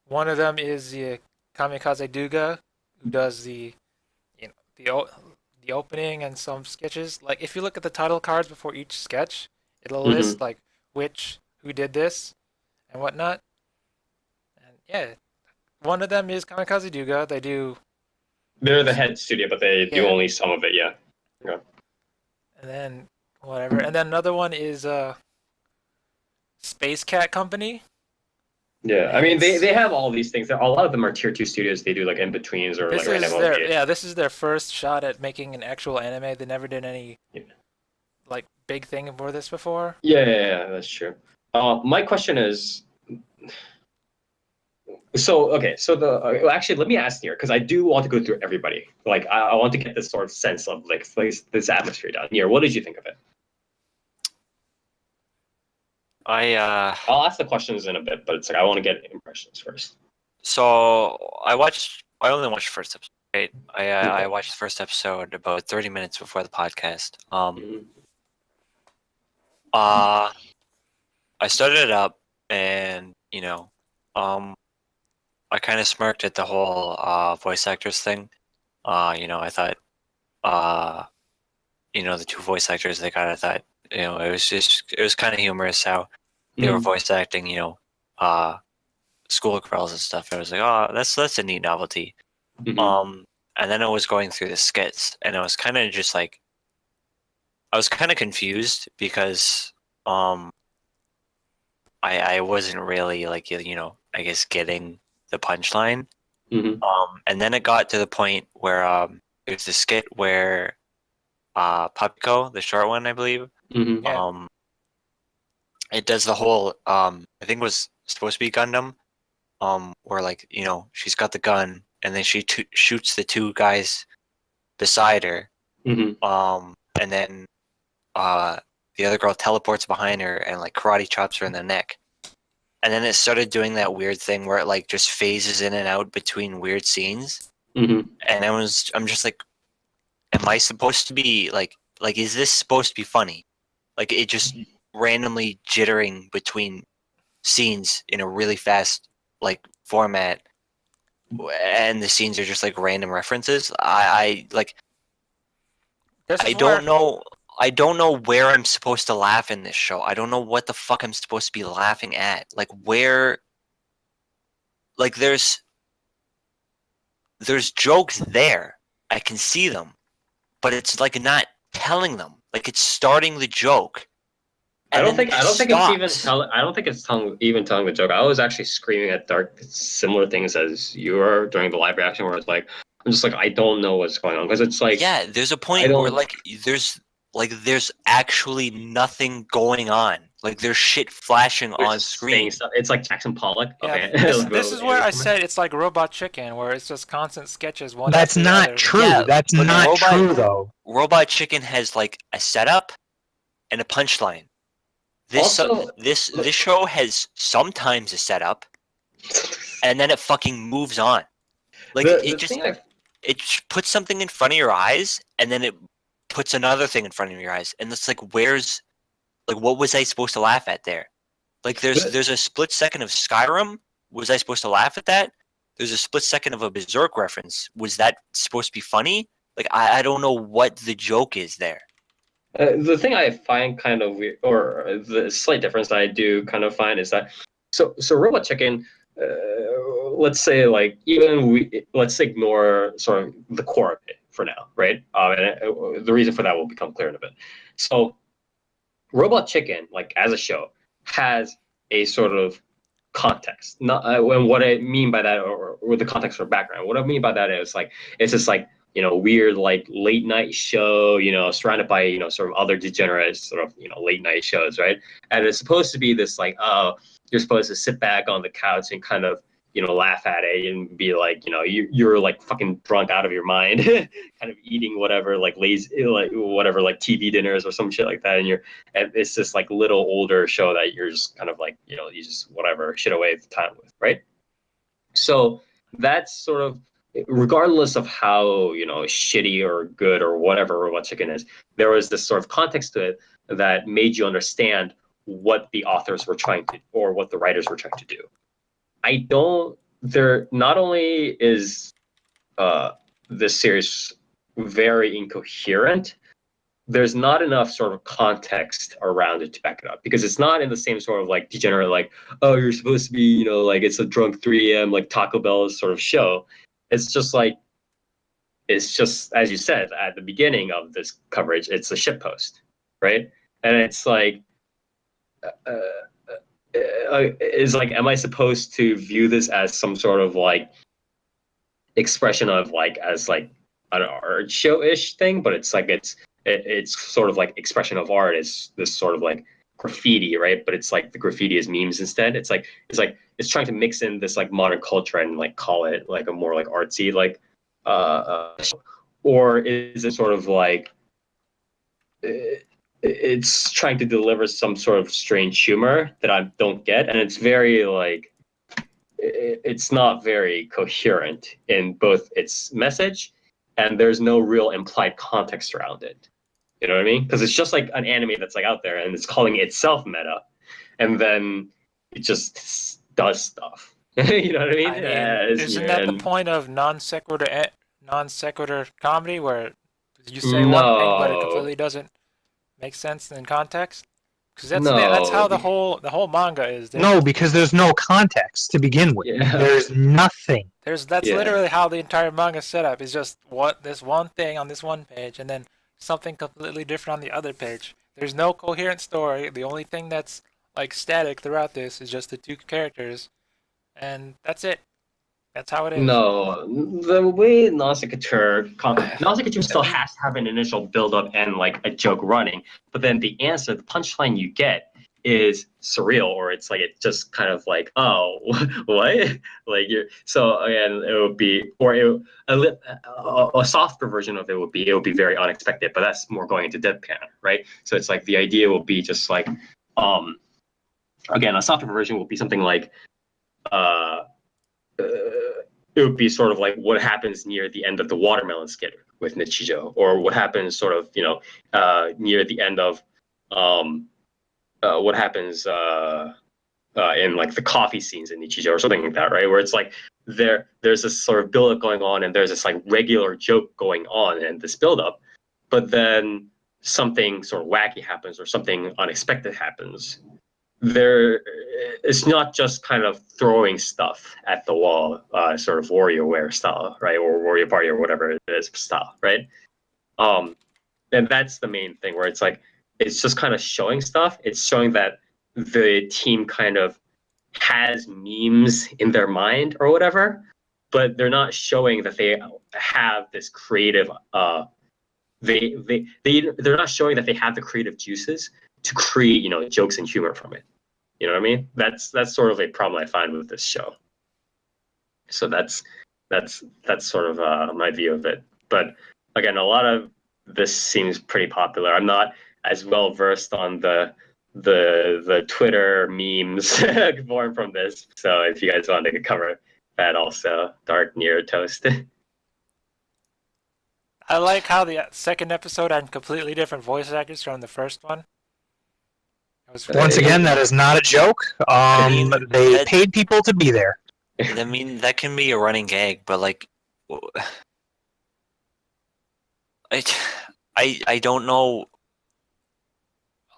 One of them is the Kamikaze Duga, who does the opening and some sketches. Like if you look at the title cards before each sketch, it'll list like who did this, and whatnot. And yeah, one of them is Kamikaze Duga. They're the head studio, but they do only some of it. Yeah. And then whatever. And then another one is Space Cat Company. Yeah, I mean they have all these things. A lot of them are tier 2 studios. They do like in betweens or This like is this is their first shot at making an actual anime. They never did any like big thing for this before. Yeah, that's true. My question is, so actually let me ask here because I do want to go through everybody. Like I want to get this sort of sense of like this atmosphere down here. What did you think of it? I'll ask the questions in a bit, but it's like I want to get impressions first. So I only watched the first episode. Right? I watched the first episode about 30 minutes before the podcast. I started it up, and I kind of smirked at the whole voice actors thing. I thought, the 2 voice actors they got. I thought, it was kind of humorous how they were voice acting, schoolgirls and stuff. I was like, oh, that's a neat novelty. Mhm. And then I was going through the skits, and I was kind of just like, I was kind of confused because I wasn't really like I guess getting the punchline. Mhm. And then it got to the point where there's the skit where Papiko, the short one, I believe, Mhm. Yeah. it does the whole I think it was supposed to be Gundam, where like she's got the gun and then she shoots the two guys beside her, Mhm. and then the other girl teleports behind her and like karate chops her in the neck. And then it started doing that weird thing where it like just phases in and out between weird scenes. Mhm. And I'm just like, am I supposed to be like is this supposed to be funny? Like it just randomly jittering between scenes in a really fast like format, and the scenes are just like random references. I like This I is where don't know. I don't know where I'm supposed to laugh in this show. I don't know what the fuck I'm supposed to be laughing at. Like where, like there's jokes there. I can see them, but it's like not telling them. Like it's starting the joke, and then it I just don't think it's even stops. I don't think it's even telling the joke. I was actually screaming at dark similar things as you were during the live reaction, where it's like I'm just like I don't know what's going on because it's like Yeah, there's a I point where don't. there's actually nothing going on. Like there's shit flashing They're on just saying screen. stuff. It's like Jackson Pollock. yeah, Okay, this is where I said it's like Robot Chicken, where it's just constant sketches one That's after the not other. true. Yeah, That's but not true, though. Robot Chicken has like a setup and a punchline. Also, This show has sometimes a setup and then it fucking moves on. Like the thing I puts something in front of your eyes and then it puts another thing in front of your eyes, and it's like what was I supposed to laugh at there? Like the, there's a split second of Skyrim. Was I supposed to laugh at that? There's a split second of a Berserk reference. Was that supposed to be funny? Like I don't know what the joke is there. the thing I find kind of weird, or the slight difference I do kind of find is that so Robot Chicken, let's say like let's ignore sort of the core of it for now, right? The reason for that will become clear in a bit. So Robot Chicken, like as a show, has a sort of context. Not and what I mean by that, or the context or background. What I mean by that is like it's just like weird like late night show, surrounded by sort of other degenerate sort of late night shows, right? And it's supposed to be this like you're supposed to sit back on the couch and kind of laugh at it and be like you're like fucking drunk out of your mind kind of eating whatever like lazy like whatever like TV dinners or some shit like that, and it's this like little older show that you're just kind of like you just whatever shit away the time with, right? So that's sort of regardless of how shitty or good or whatever Robot Chicken is, there was this sort of context to it that made you understand what the authors were trying to, or what the writers were trying to do. I don't. There not only is this series very incoherent, there's not enough sort of context around it to back it up, because it's not in the same sort of like degenerate like, oh, you're supposed to be like it's a drunk 3 a.m. like Taco Bell sort of show. It's just like it's just as you said at the beginning of this coverage, it's a shitpost, right? And it's like. Is like, am I supposed to view this as some sort of like expression of like as like an art show-ish thing? But it's like it's sort of like expression of art is this sort of like graffiti, right? But it's like the graffiti is memes instead. It's trying to mix in this like modern culture and like call it like a more like artsy like or is it sort of like it's trying to deliver some sort of strange humor that I don't get, and it's very like it's not very coherent in both its message, and there's no real implied context around it. You know what I mean? Because it's just like an anime that's like out there and it's calling itself meta, and then it just does stuff. You know what I mean? I mean, isn't that the point of non sequitur comedy, where you say one thing but it no, completely doesn't make sense in context? Because that's how the whole manga is. No, because there's no context to begin with. Yeah. There's nothing. That's literally how the entire manga is set up. It's just this one thing on this one page, and then something completely different on the other page. There's no coherent story. The only thing that's like static throughout this is just the two characters, and that's it. That's how it is. No, the way Nausicaa still has to have an initial build-up and like a joke running, but then the punchline you get is surreal, or it's like it just kind of like, oh, what? Like so again, it would be, or a softer version of it would be very unexpected, but that's more going into deadpan, right? So it's like the idea will be just like, again, a softer version will be something like, it would be sort of like what happens near the end of the watermelon skit with Nichijou, or what happens sort of, near the end of what happens in like the coffee scenes in Nichijou or something like that, right? Where it's like there's this sort of build-up going on, and there's this like regular joke going on and this build-up, but then something sort of wacky happens or something unexpected happens. It's not just kind of throwing stuff at the wall, sort of WarioWare style, right, or Wario Party or whatever it is style, right? And that's the main thing, where it's like it's just kind of showing stuff. It's showing that the team kind of has memes in their mind or whatever, but they're not showing that they have this creative. They're not showing that they have the creative juices to create, jokes and humor from it. You know what I mean? That's sort of a problem I find with this show. So that's sort of my view of it. But again, a lot of this seems pretty popular. I'm not as well versed on the Twitter memes born from this. So if you guys want to cover that also, Dark Near Toast. I like how the second episode had completely different voice actors from the first one. Once again, that is not a joke. They paid people to be there. I mean, that can be a running gag, but like, I don't know.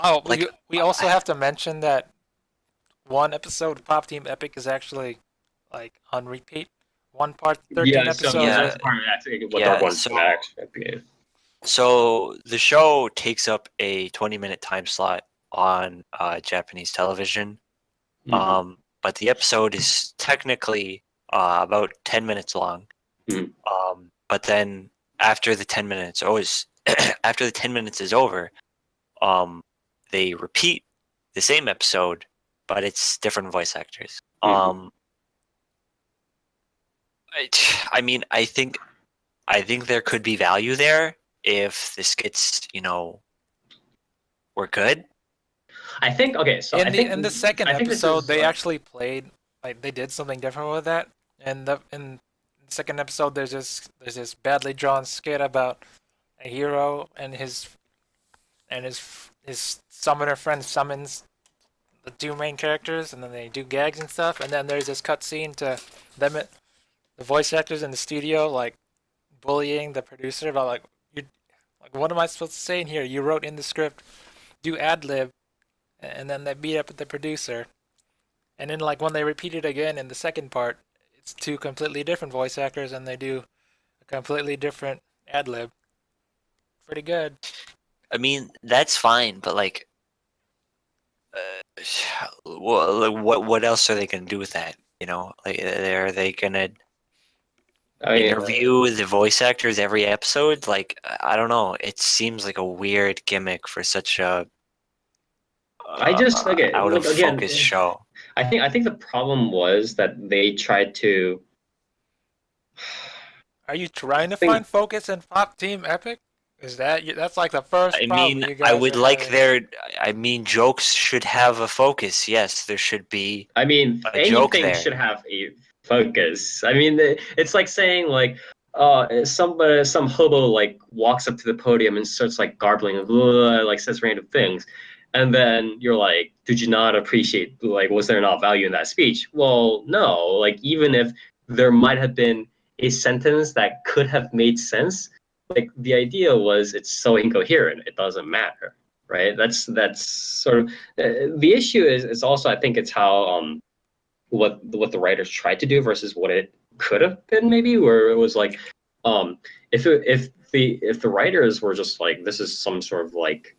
Oh, like, we also have to mention that one episode of Pop Team Epic is actually like on repeat. One part, 13 episodes. So the show takes up a 20-minute time slot on Japanese television, but the episode is technically about 10 minutes long. But then after the 10 minutes is over, they repeat the same episode, but it's different voice actors. I mean, I think there could be value there if the skits, were good. I think so in the second episode they actually played, like, they did something different with that. And in the second episode, there's this badly drawn skit about a hero and his summoner friend summons the two main characters, and then they do gags and stuff. And then there's this cutscene to them, the voice actors in the studio, like bullying the producer about like, what am I supposed to say in here? You wrote in the script, do ad lib, and then they beat up the producer. And then like when they repeat it again in the second part, it's two completely different voice actors, and they do a completely different ad lib. Pretty good. I mean, that's fine, but like, what else are they gonna do with that? Like, are they gonna interview the voice actors every episode? Like, I don't know. It seems like a weird gimmick for such a out of focus show. I think the problem was that they tried to. Are you trying to find focus in Pop Team Epic? That's like the first problem you guys I would like having. jokes should have a focus. Yes, there should be. I mean, anything should have a focus. I mean, it's like saying like, some hobo like walks up to the podium and starts like garbling, like says random things, and then you're like, did you not appreciate, like, was there not value in that speech? Well, no. Like, even if there might have been a sentence that could have made sense, like, the idea was it's so incoherent, it doesn't matter, right? That's sort of the issue. Is also, I think it's how what the writers tried to do versus what it could have been, maybe, where it was like if the writers were just like, this is some sort of like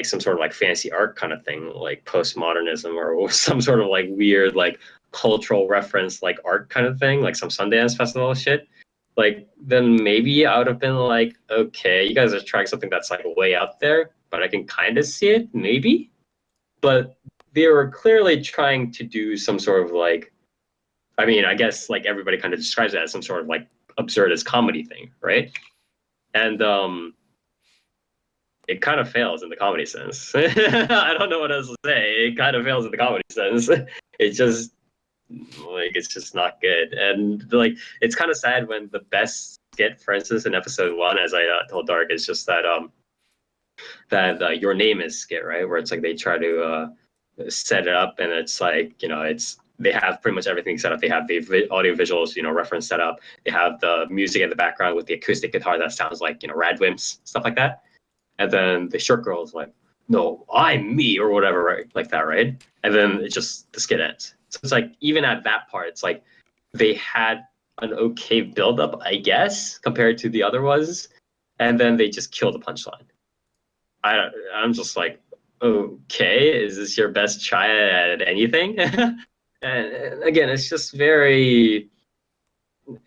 some sort of like fancy art kind of thing, like postmodernism, or some sort of like weird like cultural reference like art kind of thing, like some Sundance Festival shit, like then maybe I would have been like, okay, you guys are trying something that's like way out there, but I can kind of see it, maybe. But they were clearly trying to do some sort of like, I mean, I guess like everybody kind of describes it as some sort of like absurdist comedy thing, right? And it kind of fails in the comedy sense. I don't know what else to say. It kind of fails in the comedy sense. It just like, it's just not good. And like, it's kind of sad when the best skit, for instance, in episode 1, as I told Dark, is just that Your Name Is skit, right? Where it's like they try to set it up, and it's like, they have pretty much everything set up. They have the audio visuals, reference set up. They have the music in the background with the acoustic guitar that sounds like, Radwimps, stuff like that. And then the short girl is like, no, I'm me, or whatever, right? Like that, right? And then it just, the skit ends. So it's like, even at that part, it's like they had an okay build-up, I guess, compared to the other ones. And then they just kill the punchline. I'm just like, okay, is this your best try at anything? And again, it's just very,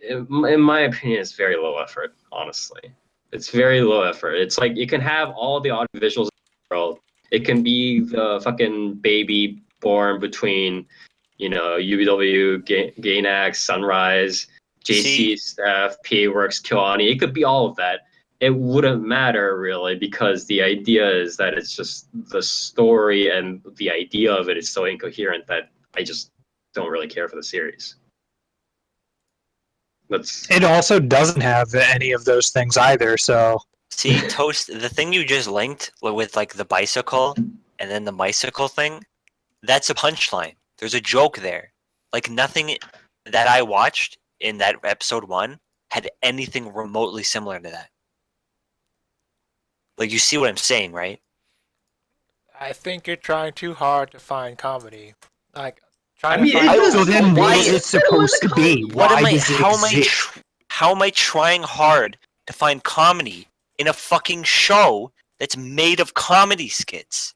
in my opinion, it's very low effort, honestly. It's very low effort. It's like, you can have all the audio visuals in the world. It can be the fucking baby born between, UBW, Gainax, Sunrise, JC, Staff, PA Works, Kyoani. It could be all of that. It wouldn't matter, really, because the idea is that it's just the story, and the idea of it is so incoherent that I just don't really care for the series. It also doesn't have any of those things either, so... See, Toast, the thing you just linked with, like, the bicycle and then the bicycle thing, that's a punchline. There's a joke there. Like, nothing that I watched in that episode 1 had anything remotely similar to that. Like, you see what I'm saying, right? I think you're trying too hard to find comedy. Like, I mean, so then what is it supposed to be? Why does it exist? How am I trying hard to find comedy in a fucking show that's made of comedy skits?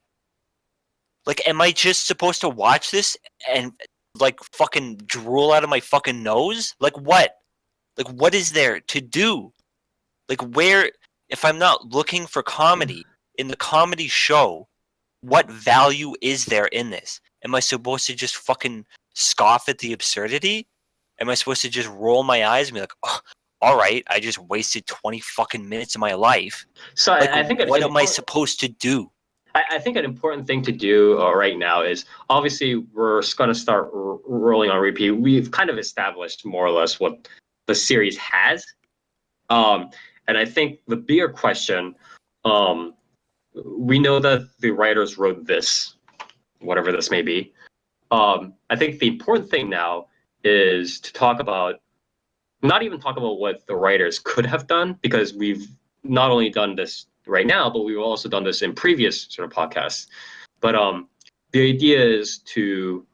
Like, am I just supposed to watch this and, like, fucking drool out of my fucking nose? Like, what? Like, what is there to do? Like, where, if I'm not looking for comedy in the comedy show, what value is there in this? Am I supposed to just fucking scoff at the absurdity? Am I supposed to just roll my eyes and be like, oh, all right, I just wasted 20 fucking minutes of my life. So like, I think what am I supposed to do? I think an important thing to do right now is, obviously, we're going to start rolling on repeat. We've kind of established more or less what the series has. And I think the bigger question, we know that the writers wrote this, whatever this may be. I think the important thing now is to talk about, not even talk about what the writers could have done, because we've not only done this right now, but we've also done this in previous sort of podcasts. But the idea is to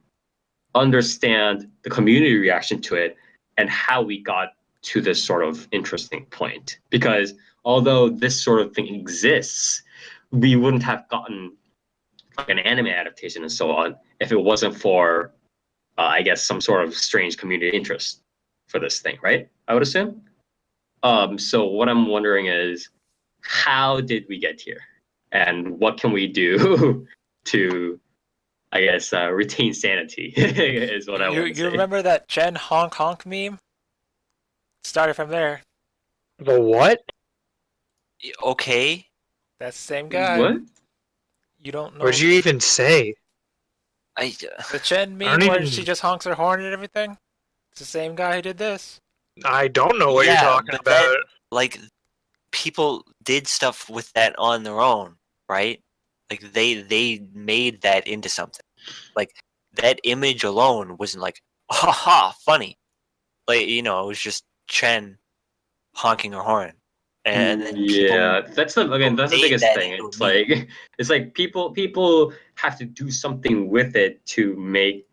understand the community reaction to it and how we got to this sort of interesting point. Because although this sort of thing exists, we wouldn't have gotten like an anime adaptation and so on if it wasn't for, I guess, some sort of strange community interest for this thing, right? I would assume. So what I'm wondering is, how did we get here? And what can we do to, I guess, retain sanity is what I want to say. You remember that Chen honk honk meme? Started from there. The what? Okay. That's the same guy. What? You don't know. What'd you even say? The Chen meme don't where even- she just honks her horn and everything? It's the same guy who did this. I don't know what Yeah, you're talking but about. that- like, people did stuff with that on their own, right? Like, they made that into something. Like, that image alone wasn't like, haha, funny. Like, it was just Chen honking her horn. and then yeah, that's the made biggest that thing. into a It's meme. like people have to do something with it to make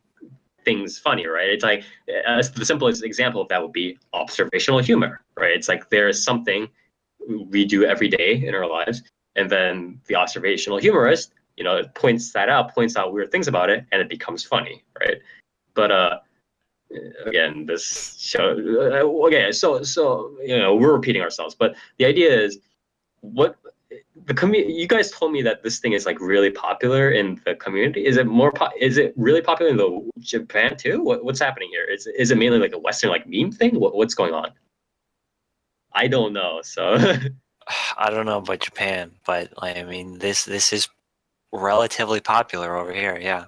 things funny, right? It's like the simplest example of that would be observational humor, right? It's like there is something we do every day in our lives, and then the observational humorist, points out weird things about it, and it becomes funny, right? But again, this show, okay, so we're repeating ourselves, but the idea is what you guys told me that this thing is like really popular in the community. Is it is it really popular in the Japan too? What's happening here? Is it mainly like a Western like meme thing? What's going on? I don't know. So I don't know about Japan, but like, I mean, this is relatively popular over here. Yeah.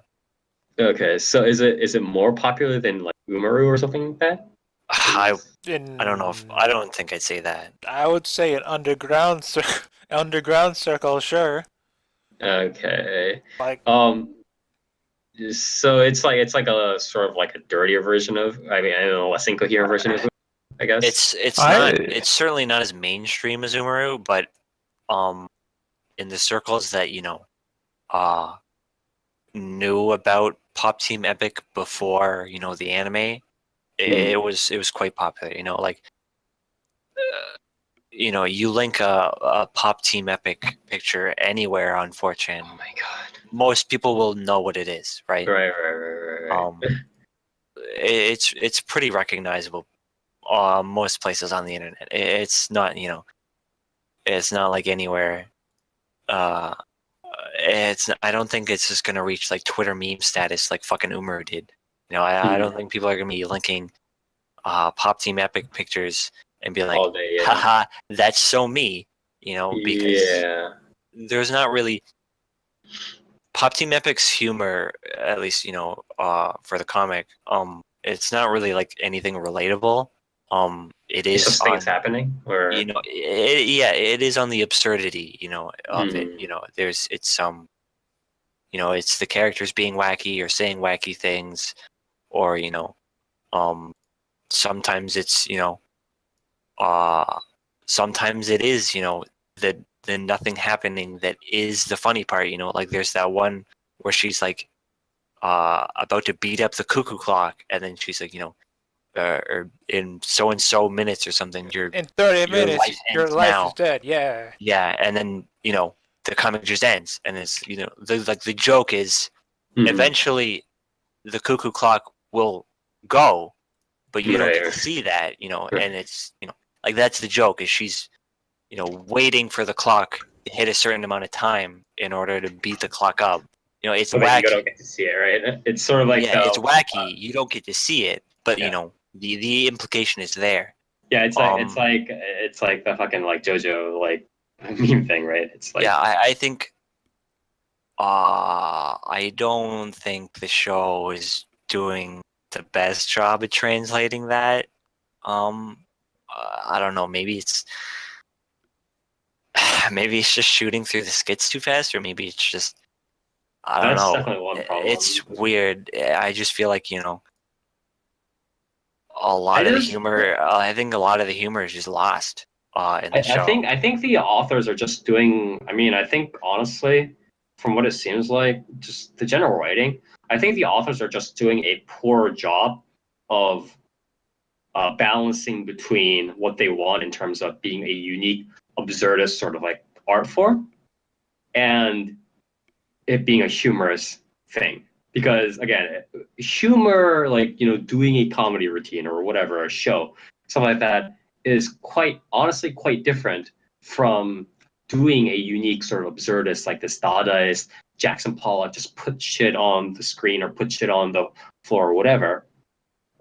okay, so is it more popular than like Umaru or something like that? I In, I don't know if I don't think I'd say that. I would say an underground circle, sure. Okay. Like, Um. So it's like a sort of like a dirtier version of. I mean, I don't know, less incoherent version of. I guess. It's certainly not as mainstream as Umaru, but um in the circles that uh knew about Pop Team Epic before the anime, it was quite popular. Like you link a Pop Team Epic picture anywhere on 4chan, Oh my god. most people will know what it is, right? Right. It's pretty recognizable most places on the internet. It's not it's not like anywhere. Uh, I don't think it's just gonna reach like Twitter meme status like fucking Umaru did. I don't think people are gonna be linking Pop Team Epic pictures and be like, All day, yeah. haha, that's so me. Because Yeah. there's not really Pop Team Epic's humor, at least for the comic. It's not really like anything relatable. It It's is just things happening, or it is on the absurdity, of it. It's the characters being wacky or saying wacky things, or sometimes it's sometimes it is the nothing happening that is the funny part. Like there's that one where she's like about to beat up the cuckoo clock, and then she's like or in so and so minutes or something, in 30 minutes, your life now. is dead. Yeah. Yeah, and then the comic just ends, and it's the joke is eventually the cuckoo clock will go, but you don't get to see that, and it's like that's the joke is she's waiting for the clock to hit a certain amount of time in order to beat the clock up. It's but wacky. you don't get to see it, right? It's sort of like it's wacky. You don't get to see it, but the implication is there. Yeah, it's like the fucking like JoJo like meme thing, right? It's like I think I don't think the show is doing the best job at translating that. I don't know. Maybe it's just shooting through the skits too fast, or maybe it's just I don't know. Definitely one problem. It's weird. I just feel like a lot of the humor. I think a lot of the humor is just lost in the show. I think the authors are just doing. I mean, I think honestly, from what it seems like, just the general writing, I think the authors are just doing a poor job of balancing between what they want in terms of being a unique, absurdist sort of like art form, and it being a humorous thing. Because again, humor, like doing a comedy routine or whatever, a show, something like that, is honestly quite different from doing a unique sort of absurdist, like this Dadaist Jackson Pollock just put shit on the screen or put shit on the floor or whatever,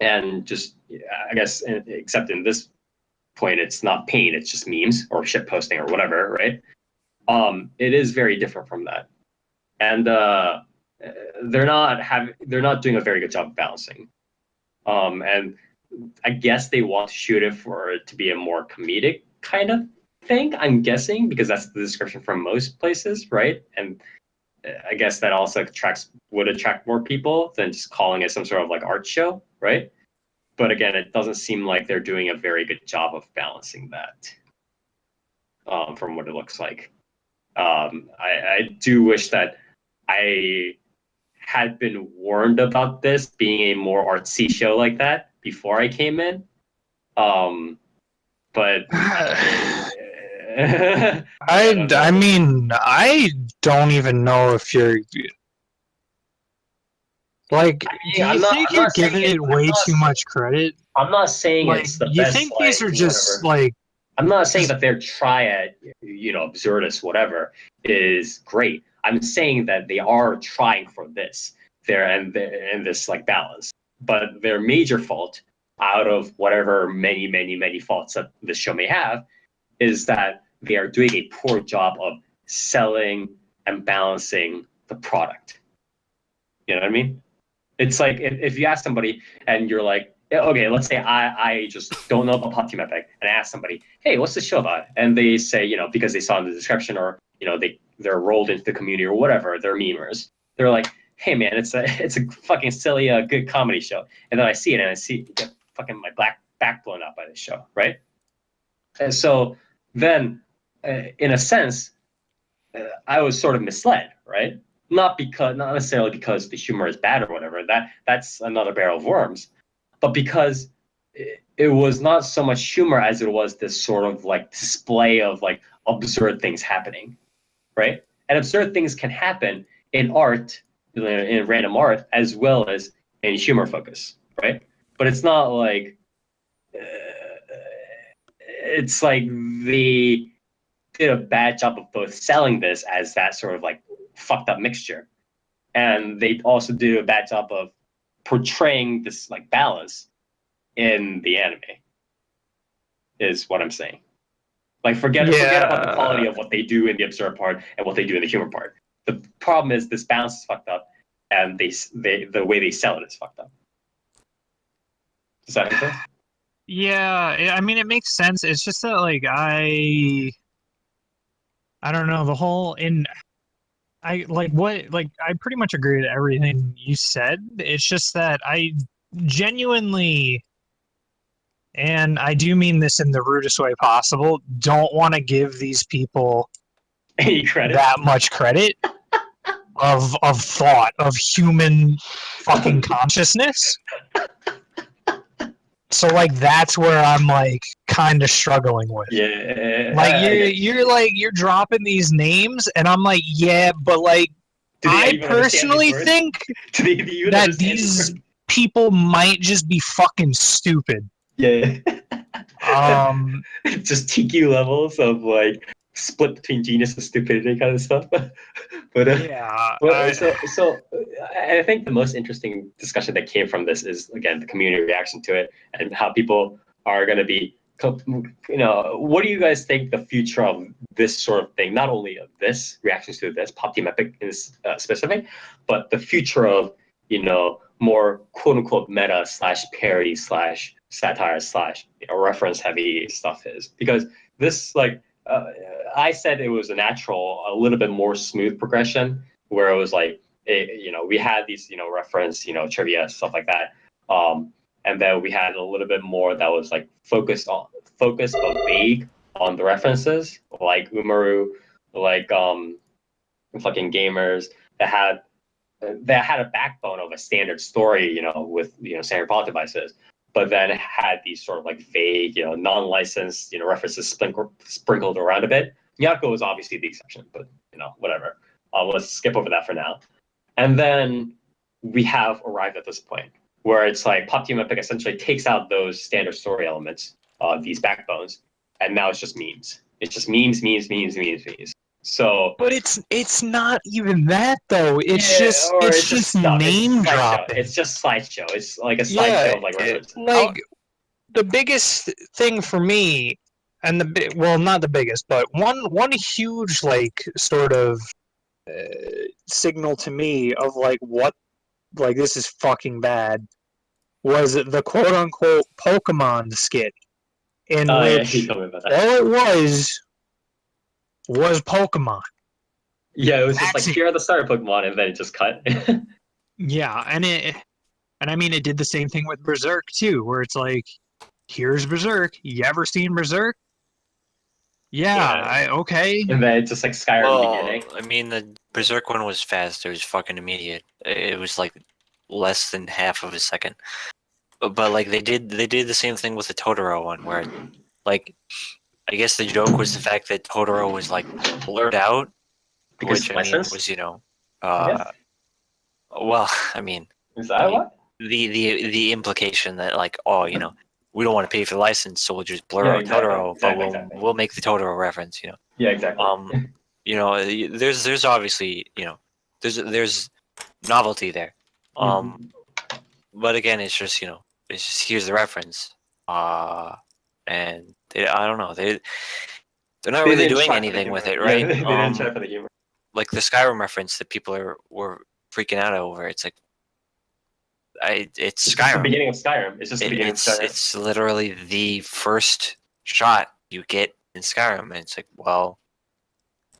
and just I guess except in this point, it's not pain, it's just memes or shit posting or whatever, right? It is very different from that, and they're not doing a very good job of balancing. And I guess they want to shoot it for it to be a more comedic kind of thing. I'm guessing because that's the description from most places, right? And I guess that also would attract more people than just calling it some sort of like art show, right? But again, it doesn't seem like they're doing a very good job of balancing that. from what it looks like. I do wish that I had been warned about this being a more artsy show like that before I came in. But I mean, I don't even know if you're like. Do you think you're giving it way too much credit? I'm not saying Like, it's the you best. think these are just whatever. like? I'm not saying that their triad, absurdist, whatever, is great. I'm saying that they are trying for this and this like balance. But their major fault, out of whatever many faults that this show may have, is that they are doing a poor job of selling and balancing the product. You know what I mean? It's like if you ask somebody and you're like, okay, let's say I just don't know about Pop Team Epic, and I ask somebody, hey, what's the show about? And they say, because they saw in the description, or they're rolled into the community or whatever, they're memers. They're like, hey man, it's a fucking silly good comedy show. And then I see it and I get fucking my back blown out by this show, right? And so then, in a sense, I was sort of misled, right? Not necessarily because the humor is bad or whatever. That's another barrel of worms, but because it was not so much humor as it was this sort of like display of like absurd things happening, right? And absurd things can happen in art, in random art, as well as in humor focus, right? But it's not like it's like they did a bad job of both selling this as that sort of like fucked up mixture, and they also do a bad job of portraying this like balance in the anime, is what I'm saying. Like forget about the quality of what they do in the absurd part and what they do in the humor part. The problem is this balance is fucked up, and the way they sell it is fucked up. Does that make sense? Yeah, I mean, it makes sense. It's just that, like, I don't know, the whole I pretty much agree with everything you said. It's just that I genuinely, and I do mean this in the rudest way possible, don't want to give these people any credit, that much credit of thought, of human fucking consciousness. So like that's where I'm like kind of struggling with. Yeah. Like you're dropping these names, and I'm like, yeah, but like I personally think that these people might just be fucking stupid. Yeah. Just TQ levels of like split between genius and stupidity kind of stuff. But so I think the most interesting discussion that came from this is again the community reaction to it and how people are going to be. What do you guys think the future of this sort of thing? Not only of this reactions to this Pop Team Epic is specific, but the future of more quote unquote meta / parody / satire / reference heavy stuff is, because this like I said it was a little bit more smooth progression where it was like we had these reference trivia stuff like that, and then we had a little bit more that was like focused but vague on the references, like Umaru, like fucking gamers that had a backbone of a standard story, with standard plot devices, but then had these sort of like vague, non-licensed, references sprinkled around a bit. Nyako was obviously the exception, but whatever. Let's skip over that for now. And then we have arrived at this point where it's like Pop Team Epic essentially takes out those standard story elements, these backbones, and now it's just memes. It's just memes. So, but it's not even that though. It's just name dropping. It's just slideshow. It's like a slideshow of like references. Like the biggest thing for me, and not the biggest, but one huge like sort of signal to me of like what like this is fucking bad was the quote unquote Pokemon skit in which all it was Pokemon. Yeah, it was just like here are the starter Pokemon, and then it just cut. Yeah, and I mean it did the same thing with Berserk too, where it's like, here's Berserk. You ever seen Berserk? Yeah, okay. And then it's just like Skyrim beginning. I mean, the Berserk one was fast. It was fucking immediate. It was like less than half of a second. But like they did the same thing with the Totoro one, where like I guess the joke was the fact that Totoro was like blurred out, Because which I mean lessons? was I guess. well, I mean Is that what? the implication that like we don't want to pay for the license, so we'll just blur Yeah, out exactly, Totoro, but we'll make the Totoro reference, Yeah, exactly. There's obviously there's novelty there, Mhm. but again it's just here's the reference, and I don't know, they're not They really didn't doing try for the anything with humor. it, right? Yeah, they didn't try for the humor. Like the Skyrim reference that people were freaking out over. It's like it's It's just the Skyrim. beginning of Skyrim. It's just the beginning of Skyrim. It's literally the first shot you get in Skyrim, and it's like, well,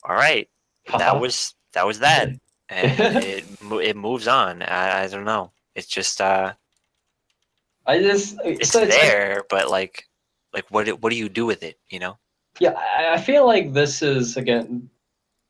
all right, that was that, and it moves on. I don't know. It's just it's so it's there, but like what do you do with it? Yeah, I feel like this is again.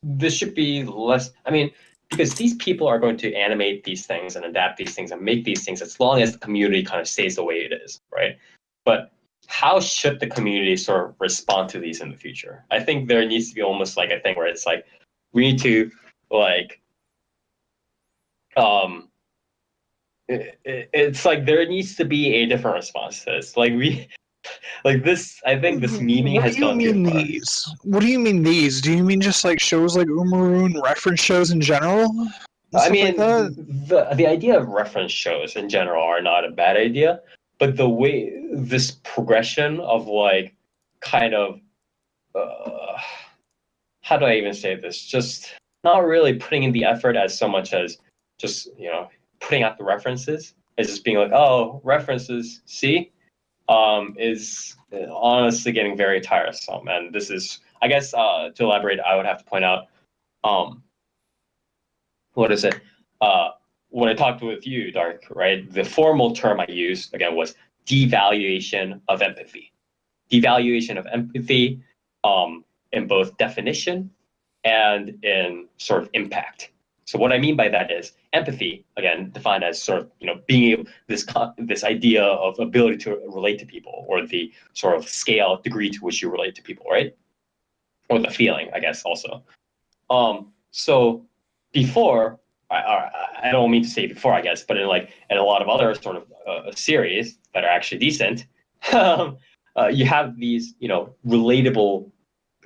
This should be less. I mean, because these people are going to animate these things and adapt these things and make these things as long as the community kind of stays the way it is, right? But how should the community sort of respond to these in the future? I think there needs to be almost like a thing where it's like we need to like it's like there needs to be a different response to this. Like we like this. I think this memeing has gone too far. These? What do you mean these? Do you mean just like shows like Umaru and reference shows in general? I mean, that? the idea of reference shows in general are not a bad idea, but the way this progression of like kind of how do I even say this? Just not really putting in the effort as so much as just putting out the references. It's just being like, oh, references, see, is honestly getting very tiresome. And this is, I guess, to elaborate, I would have to point out, what is it? When I talked with you, Dark, right? The formal term I used again was devaluation of empathy. Devaluation of empathy, in both definition and in sort of impact. So what I mean by that is empathy, again, defined as sort of being able this idea of ability to relate to people, or the sort of scale degree to which you relate to people, right? Or the feeling, I guess, also. So before, I don't mean to say before, I guess, but in a lot of other sort of series that are actually decent, you have these relatable,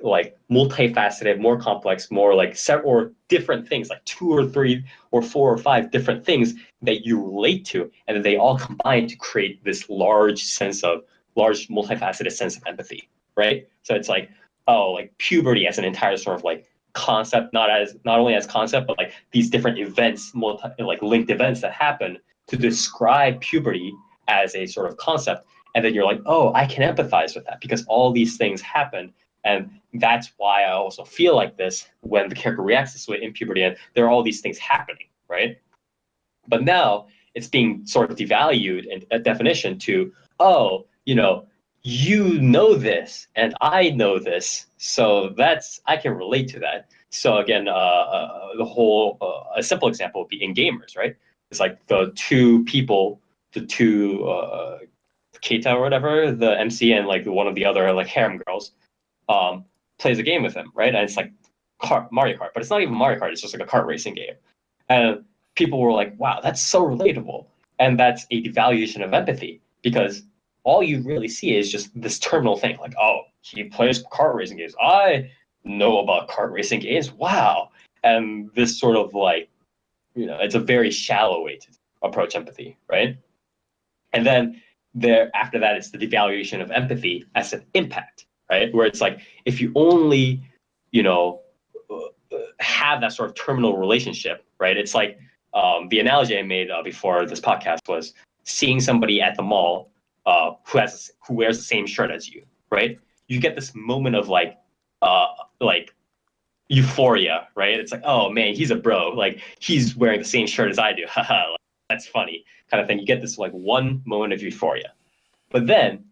like multifaceted, more complex, more like several different things, like 2 or 3 or 4 or 5 different things that you relate to, and then they all combine to create this large multifaceted sense of empathy, right? So it's like, oh, like puberty as an entire sort of like concept, not only as concept, but like these different events, linked events that happen to describe puberty as a sort of concept, and then you're like, oh, I can empathize with that because all these things happen. And that's why I also feel like this when the character reacts this way in puberty, and there are all these things happening, right? But now it's being sort of devalued in a definition to, oh, this, and I know this, so I can relate to that. So again, the whole a simple example would be in gamers, right? It's like the two Keita or whatever, the MC, and like one of the other like harem girls. Plays a game with him, right? And it's like Mario Kart, but it's not even Mario Kart. It's just like a kart racing game. And people were like, wow, that's so relatable. And that's a devaluation of empathy, because all you really see is just this terminal thing. Like, oh, he plays kart racing games. I know about kart racing games. Wow. And this sort of like, it's a very shallow way to approach empathy, right? And then after that, it's the devaluation of empathy as an impact, right? Where it's like, if you only, have that sort of terminal relationship, right? It's like the analogy I made before this podcast was seeing somebody at the mall who wears the same shirt as you, right? You get this moment of like euphoria, right? It's like, oh man, he's a bro. Like he's wearing the same shirt as I do. Haha, that's funny, kind of thing. You get this like one moment of euphoria, but then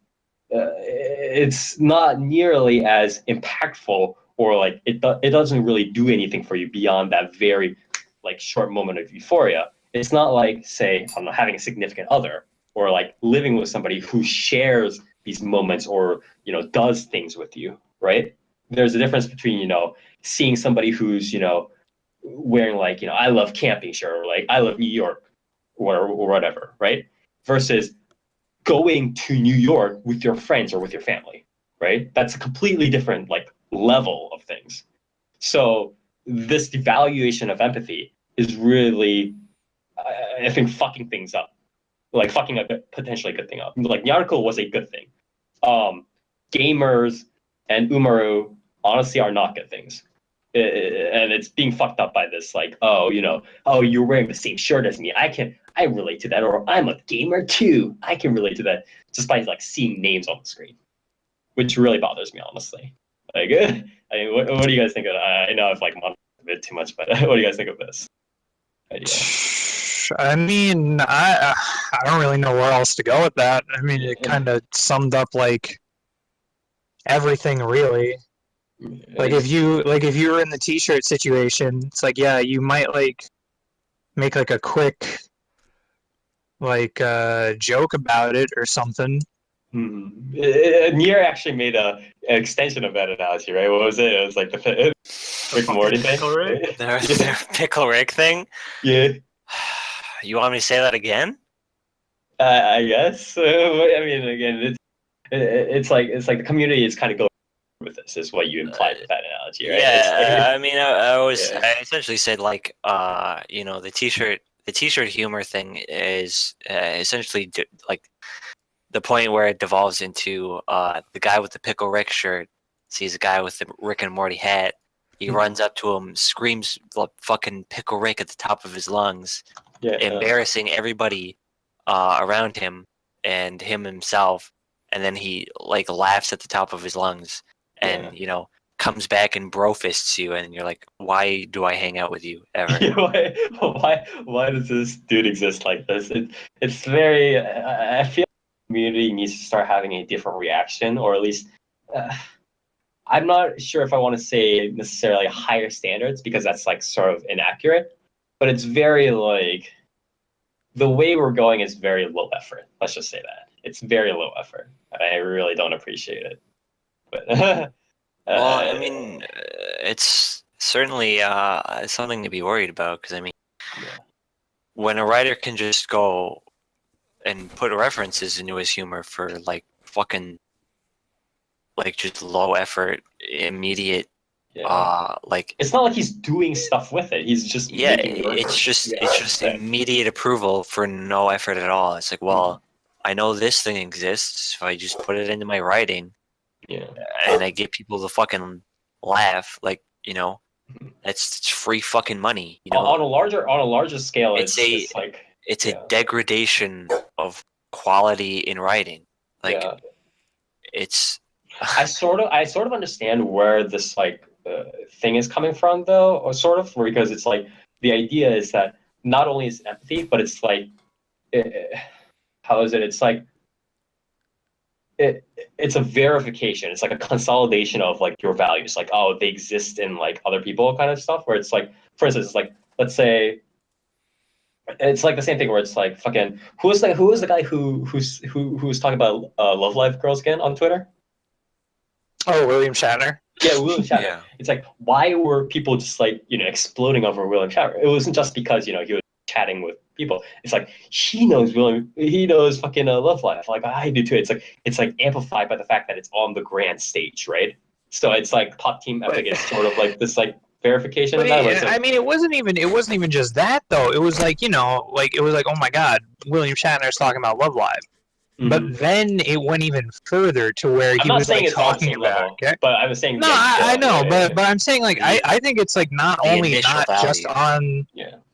it's not nearly as impactful, or like it doesn't really do anything for you beyond that very like short moment of euphoria. It's not like, say, I don't know, having a significant other or like living with somebody who shares these moments or does things with you, right? There's a difference between seeing somebody who's wearing like I love camping shirt, or like I love New York or whatever, right? Versus going to New York with your friends or with your family, right? That's a completely different like level of things. So this devaluation of empathy is really, I think, fucking things up, like fucking a potentially good thing up. Like the article was a good thing. Gamers and Umaru honestly are not good things. And it's being fucked up by this, like, oh, you're wearing the same shirt as me. I relate to that, or I'm a gamer too. I can relate to that, just by like seeing names on the screen, which really bothers me, honestly. Like, I mean, what do you guys think of that? I know I've like monologued a bit too much, but what do you guys think of this idea? I mean, I don't really know where else to go with that. I mean, it kind of summed up like everything, really. Like if you were in the t-shirt situation, it's like, yeah, you might like make like a quick like joke about it or something. Nier actually made an extension of that analogy, right? What was it? It was like the Rick and Morty thing. Their Pickle Rick thing. Yeah. You want me to say that again? I guess. I mean, again, it's like the community is kind of going with this, is what you implied with that analogy, right? Yeah, I mean, I essentially said like, the t-shirt humor thing is essentially like the point where it devolves into the guy with the Pickle Rick shirt sees a guy with the Rick and Morty hat. He runs up to him, screams fucking Pickle Rick at the top of his lungs, embarrassing everybody around him and him himself, and then he like laughs at the top of his lungs and comes back and bro fists you, and you're like, why do I hang out with you ever? Why does this dude exist like this? It's very, I feel like the community needs to start having a different reaction, or at least I'm not sure if I want to say necessarily higher standards, because that's like sort of inaccurate, but it's very like the way we're going is very low effort. Let's just say that it's very low effort. I really don't appreciate it. But well, I mean, it's certainly something to be worried about, because I mean, when a writer can just go and put references into his humor for like fucking like just low effort, immediate, like it's not like he's doing stuff with it. He's just it's just immediate approval for no effort at all. It's like, well, I know this thing exists, so I just put it into my writing. Yeah, and I get people to fucking laugh, like, it's free fucking money. On a larger scale, it's a degradation of quality in writing. Like, it's. I sort of understand where this like thing is coming from, though, or sort of, because it's like the idea is that not only is empathy, but it's like, how is it? It's like. It's a verification. It's like a consolidation of like your values, like, oh, they exist in like other people kind of stuff, where it's like, for instance, it's like, let's say it's like the same thing where it's like fucking who was the guy who was talking about Love Live girls again on Twitter? Oh, William Shatner. Yeah, William Shatner. Yeah. It's like, why were people just like exploding over William Shatner? It wasn't just because he was chatting with people. It's like he knows fucking Love Live, like I do too. It's like amplified by the fact that it's on the grand stage, right? So it's like Pop Team Epic is sort of like this like verification of that. I mean, it wasn't even just that though. It was like, like it was like, oh my god, William Shatner's talking about Love Live. Mm-hmm. But then it went even further to where he was like talking about. Okay? But I was saying. No, I know, but I'm saying like I think it's like not just on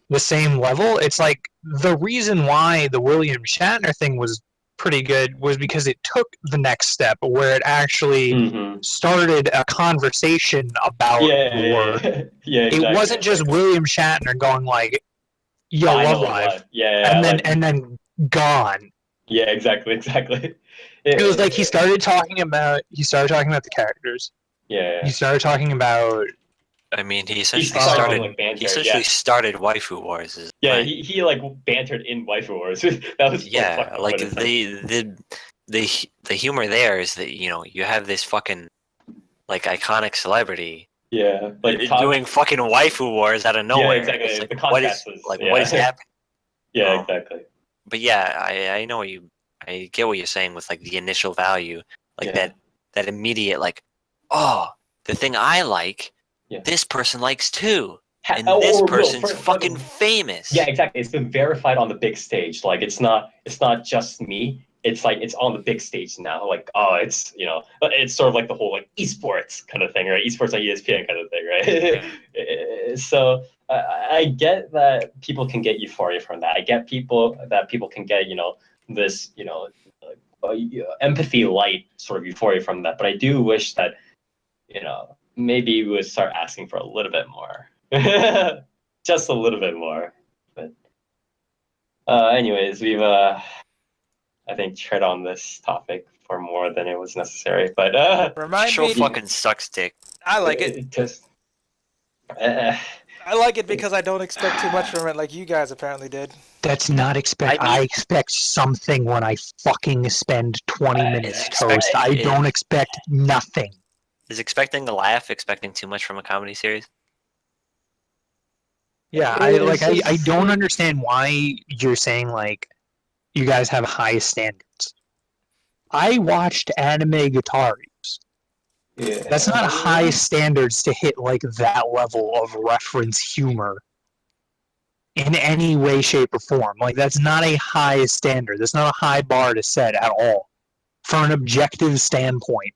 the same level. It's like the reason why the William Shatner thing was pretty good was because it took the next step where it actually started a conversation about war. Yeah, exactly. It wasn't just William Shatner going like, "Yo, Love Live," and then gone. Yeah, exactly. It was like he started talking about the characters. Yeah. He started talking about I mean, he He essentially started started. like banter. He essentially started waifu wars. Yeah, Right? he like bantered in Waifu Wars. That was so Yeah, fucking like funny. the humor there is that you have this fucking like iconic celebrity Yeah, like doing fucking waifu wars out of Yeah, nowhere. exactly. It's like The what is contrast was what is happening? Yeah, Um, exactly. But yeah, I know I get what you're saying with like the initial value, like Yeah. that immediate like, oh, the thing I like, Yeah. this person likes too, and Or this no, person's for fucking famous. Yeah, exactly. It's been verified on the big stage. Like it's not just me. It's like it's on the big stage now. Like it's it's sort of like the whole like esports kind of thing, right? Esports on ESPN kind of thing, right? So I get that people can get euphoria from that. I get people can get this empathy light sort of euphoria from that. But I do wish that maybe we would start asking for a little bit more, just a little bit more. But anyways, we've I think tread on this topic for more than it was necessary. But Remind Show me. fucking sucks dick. I like it. Just I like it because I don't expect too much from it, like you guys apparently did. that's not expect. I mean- I expect something when I fucking spend 20 minutes toast. I don't expect nothing. Is expecting a laugh expecting too much from a comedy series? Yeah, I don't understand why you're saying like you guys have high standards. I watched anime Guitarius. Yeah. That's not high standards to hit like that level of reference humor in any way, shape, or form. Like that's not a high standard. That's not a high bar to set at all. From an objective standpoint,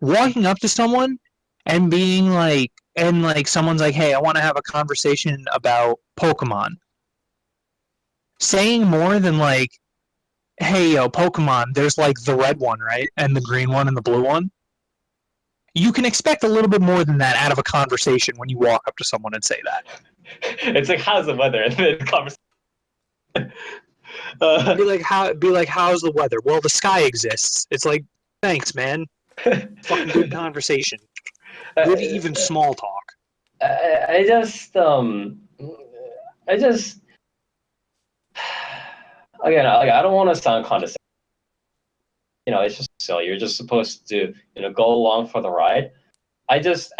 walking up to someone and being like, and like someone's like, "Hey, I want to have a conversation about Pokemon." Saying more than like, "Hey, yo, Pokemon, there's like the red one, right? And the green one and the blue one." You can expect a little bit more than that out of a conversation when you walk up to someone and say that. It's like, how's the weather? And then the conversation. Be like, how's the weather? Well, the sky exists. It's like, thanks, man. Fucking good conversation. Good even small talk. I just again, I don't want to sound condescending. It's just silly. You're just supposed to go along for the ride. I just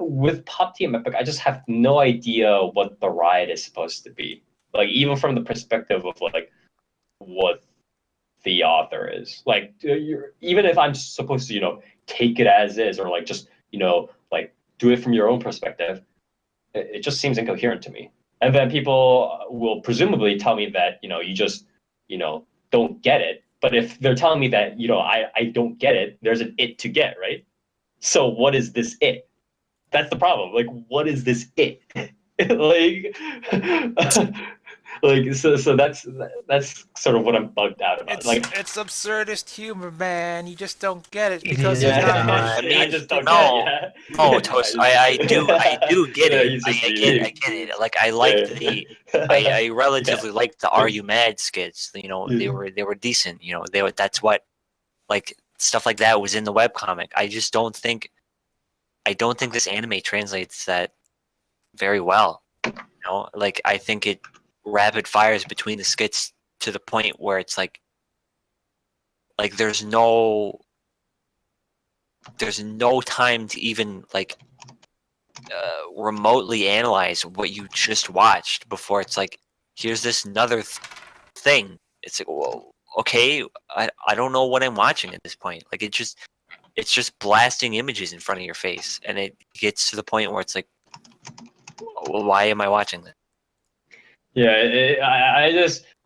with Pop Team Epic, I just have no idea what the ride is supposed to be. Like even from the perspective of like what the author is. Like even if I'm supposed to take it as is or like just like do it from your own perspective, it just seems incoherent to me. And then people will presumably tell me that you just don't get it. But if they're telling me that I don't get it, there's an it to get, right? So what is this it? That's the problem. Like, what is this it? So that's sort of what I'm bugged out about. It's absurdist humor, man. You just don't get it It because is there's not. not I mean, I just don't no. get it. Yeah. Oh, Toast, I do get Yeah, it. he's I just get it. Like I liked I relatively liked the Are You Mad skits. They were decent. That's what like stuff like that was in the webcomic. I just don't think this anime translates that very well. Like I think it rapid fires between the skits to the point where it's like there's no time to even like remotely analyze what you just watched before it's like here's this another thing. It's like, well, okay, I don't know what I'm watching at this point. Like it's just blasting images in front of your face, and it gets to the point where it's like, well, why am I watching this? Yeah,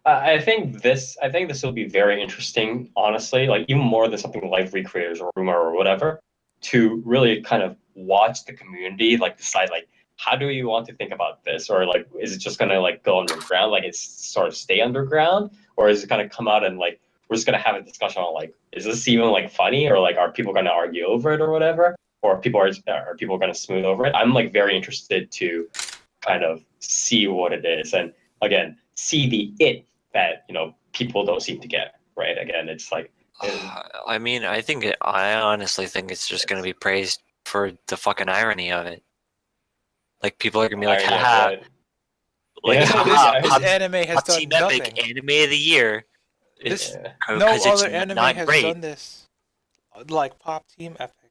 I think this will be very interesting, honestly, like even more than something like Recreators or Rumor or whatever, to really kind of watch the community like decide like how do you want to think about this, or like is it just gonna like go underground, like it's sort of stay underground, or is it gonna come out and like we're just gonna have a discussion on like is this even like funny, or like are people gonna argue over it or whatever, or are people gonna smooth over it? I'm like very interested to kind of see what it is, and again see the it that people don't seem to get. Right? Again, it's like. I mean, I honestly think it's just gonna be praised for the fucking irony of it. Like people are gonna be like, irony of haha, what? like Yeah, haha, This Pop anime has Pop done Team Epic nothing. Anime of the Year. This Yeah. no Because it's other anime not has great. done this. Like Pop Team Epic.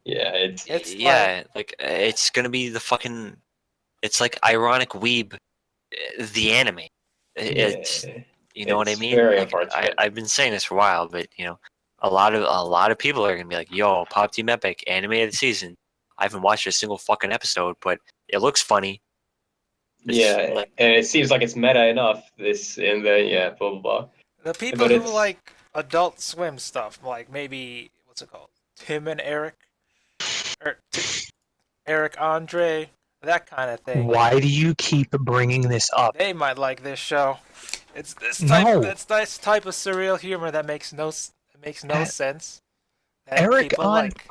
Yeah, It's Yeah, like it's gonna be the fucking. It's like ironic weeb, the anime. It's you know what I it's mean. very Like unfortunate. I've been saying this for a while, but a lot of people are gonna be like, "Yo, Pop Team Epic Anime of the Season." I haven't watched a single fucking episode, but it looks funny. It's Yeah, like and it seems like it's meta enough. This and the blah blah blah. the people But who it's like Adult Swim stuff, like maybe what's it called, Tim and Eric, or Eric Andre, that kind of thing. Why do you keep bringing this up? They might like this show. It's this No. type of surreal humor that makes no sense. That Eric people on. like.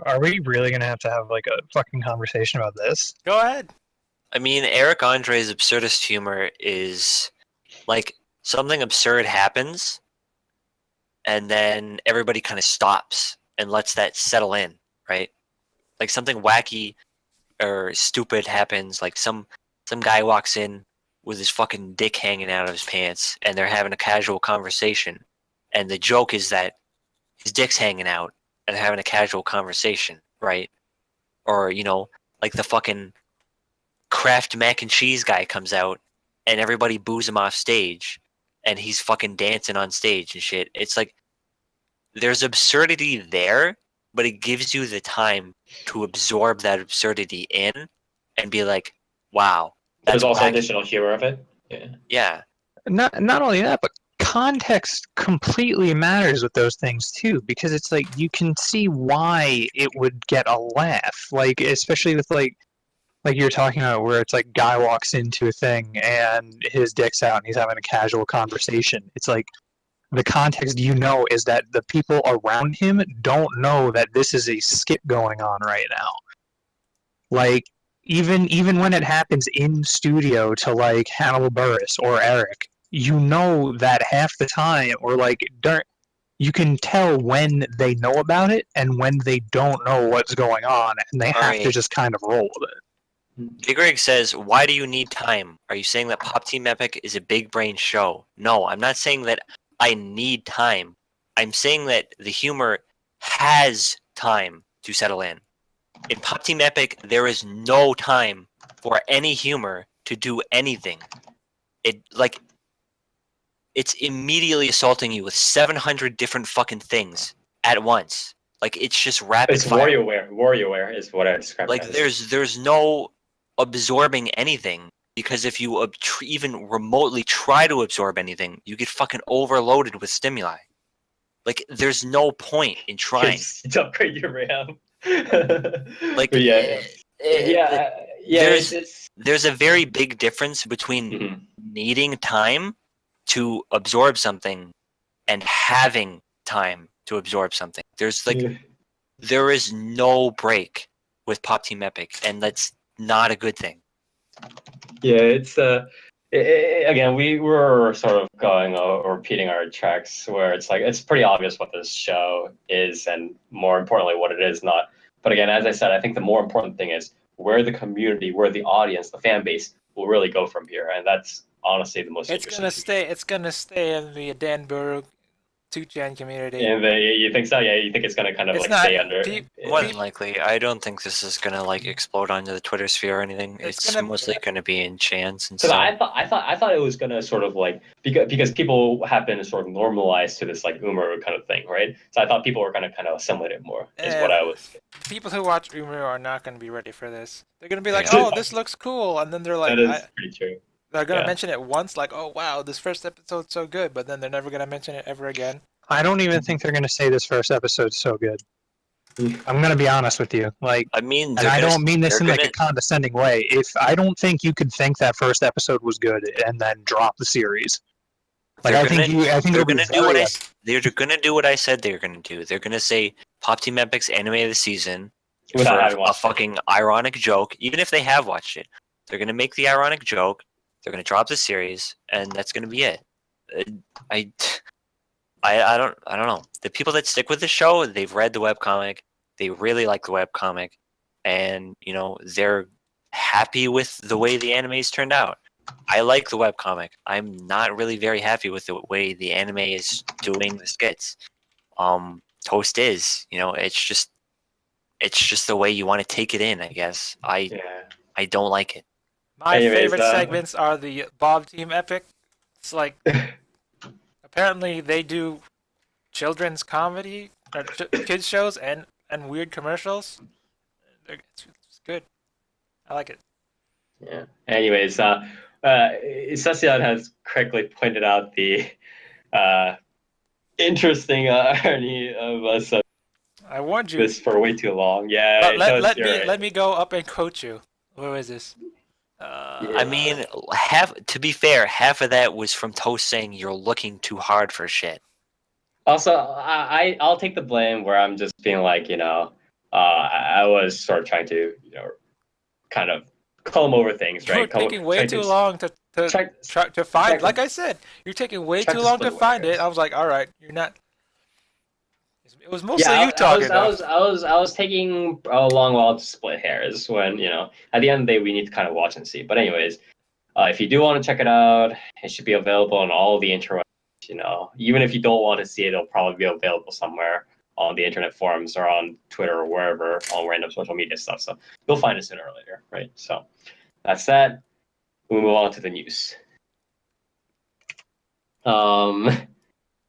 Are we really gonna have to have like a fucking conversation about this? Go ahead. I mean, Eric Andre's absurdist humor is like something absurd happens, and then everybody kind of stops and lets that settle in, right? Like something wacky or stupid happens, like some guy walks in with his fucking dick hanging out of his pants, and they're having a casual conversation, and the joke is that his dick's hanging out, and they're having a casual conversation, right? Or like the fucking Kraft mac and cheese guy comes out and everybody boos him off stage and he's fucking dancing on stage and shit. It's like there's absurdity there, but it gives you the time to absorb that absurdity in and be like, wow, that's there's also wacky. additional humor of it. Yeah. Yeah. Not only that, but context completely matters with those things too, because it's like you can see why it would get a laugh, like especially with like you're talking about where it's like guy walks into a thing and his dick's out and he's having a casual conversation. It's like the context is that the people around him don't know that this is a skit going on right now. Like even when it happens in studio to like Hannibal Buress or Eric, that half the time or like you can tell when they know about it and when they don't know what's going on, and they have to just kind of roll with it. Big Greg says, why do you need time? Are you saying that Pop Team Epic is a big brain show? No, I'm not saying that I need time. I'm saying that the humor has time to settle in. In Pop Team Epic, there is no time for any humor to do anything. It's immediately assaulting you with 700 different fucking things at once. Like it's just rapid fire. WarioWare is what I describe. Like there's no absorbing anything, because if you even remotely try to absorb anything, you get fucking overloaded with stimuli. Like there's no point in trying. To upgrade your RAM. Like there's a very big difference between needing time to absorb something and having time to absorb something. There is no break with Pop Team Epic, and that's not a good thing. Yeah, it's again, we were sort of going or repeating our tracks where it's like it's pretty obvious what this show is, and more importantly, what it is not. But again, as I said, I think the more important thing is where the community, where the audience, the fan base will really go from here, and that's honestly the most. It's gonna stay in the Danborough 2chan community. And you think so? Yeah, you think it's gonna kind of stay under? More than likely, I don't think this is gonna explode onto the Twitter sphere or anything. It's mostly gonna be in chants and stuff. I thought it was gonna sort of because people have been sort of normalized to this Umaru kind of thing, right? So I thought people were gonna kind of assimilate it more. Is what I was. People who watch Umaru are not gonna be ready for this. They're gonna be like, "Oh, this looks cool," and then they're like, "That is pretty true." They're gonna mention it once, like, "Oh wow, this first episode's so good," but then they're never gonna mention it ever again. I don't even think they're gonna say this first episode's so good. I'm gonna be honest with you. I don't mean this in a condescending way. I don't think you could think that first episode was good and then drop the series. I think they're gonna do what I said they're gonna do. They're gonna say Pop Team Epic's Anime of the Season without for a fucking ironic joke, even if they have watched it. They're gonna make the ironic joke, They're gonna drop the series, and that's gonna be it. I I don't know. The people that stick with the show, they've read the webcomic, they really like the webcomic, and they're happy with the way the anime's turned out. I like the webcomic. I'm not really very happy with the way the anime is doing the skits. Toast is, it's just the way you want to take it in, I guess. I don't like it. My Anyways, favorite segments are the Bob Team Epic. It's like apparently they do children's comedy or kids shows and weird commercials. It's good. I like it. Yeah. Anyways, Session has correctly pointed out the interesting irony of us I warned you. this for way too long. Yeah. Let me go up and coach you. Where is this? I mean, to be fair, half of that was from Toast saying you're looking too hard for shit. Also, I'll take the blame where I'm just being like, I was sort of trying to, kind of comb over things, right? You're taking way too long to find. Like I said, you're taking way too long to find it. I was like, all right, you're not. It was mostly you talking. I was taking a long while to split hairs when at the end of the day we need to kind of watch and see. But anyways, if you do want to check it out, it should be available on all the interwebs. Even if you don't want to see it, it'll probably be available somewhere on the internet forums or on Twitter or wherever, on random social media stuff. So you'll find it sooner or later, right? So that's that. We'll move on to the news.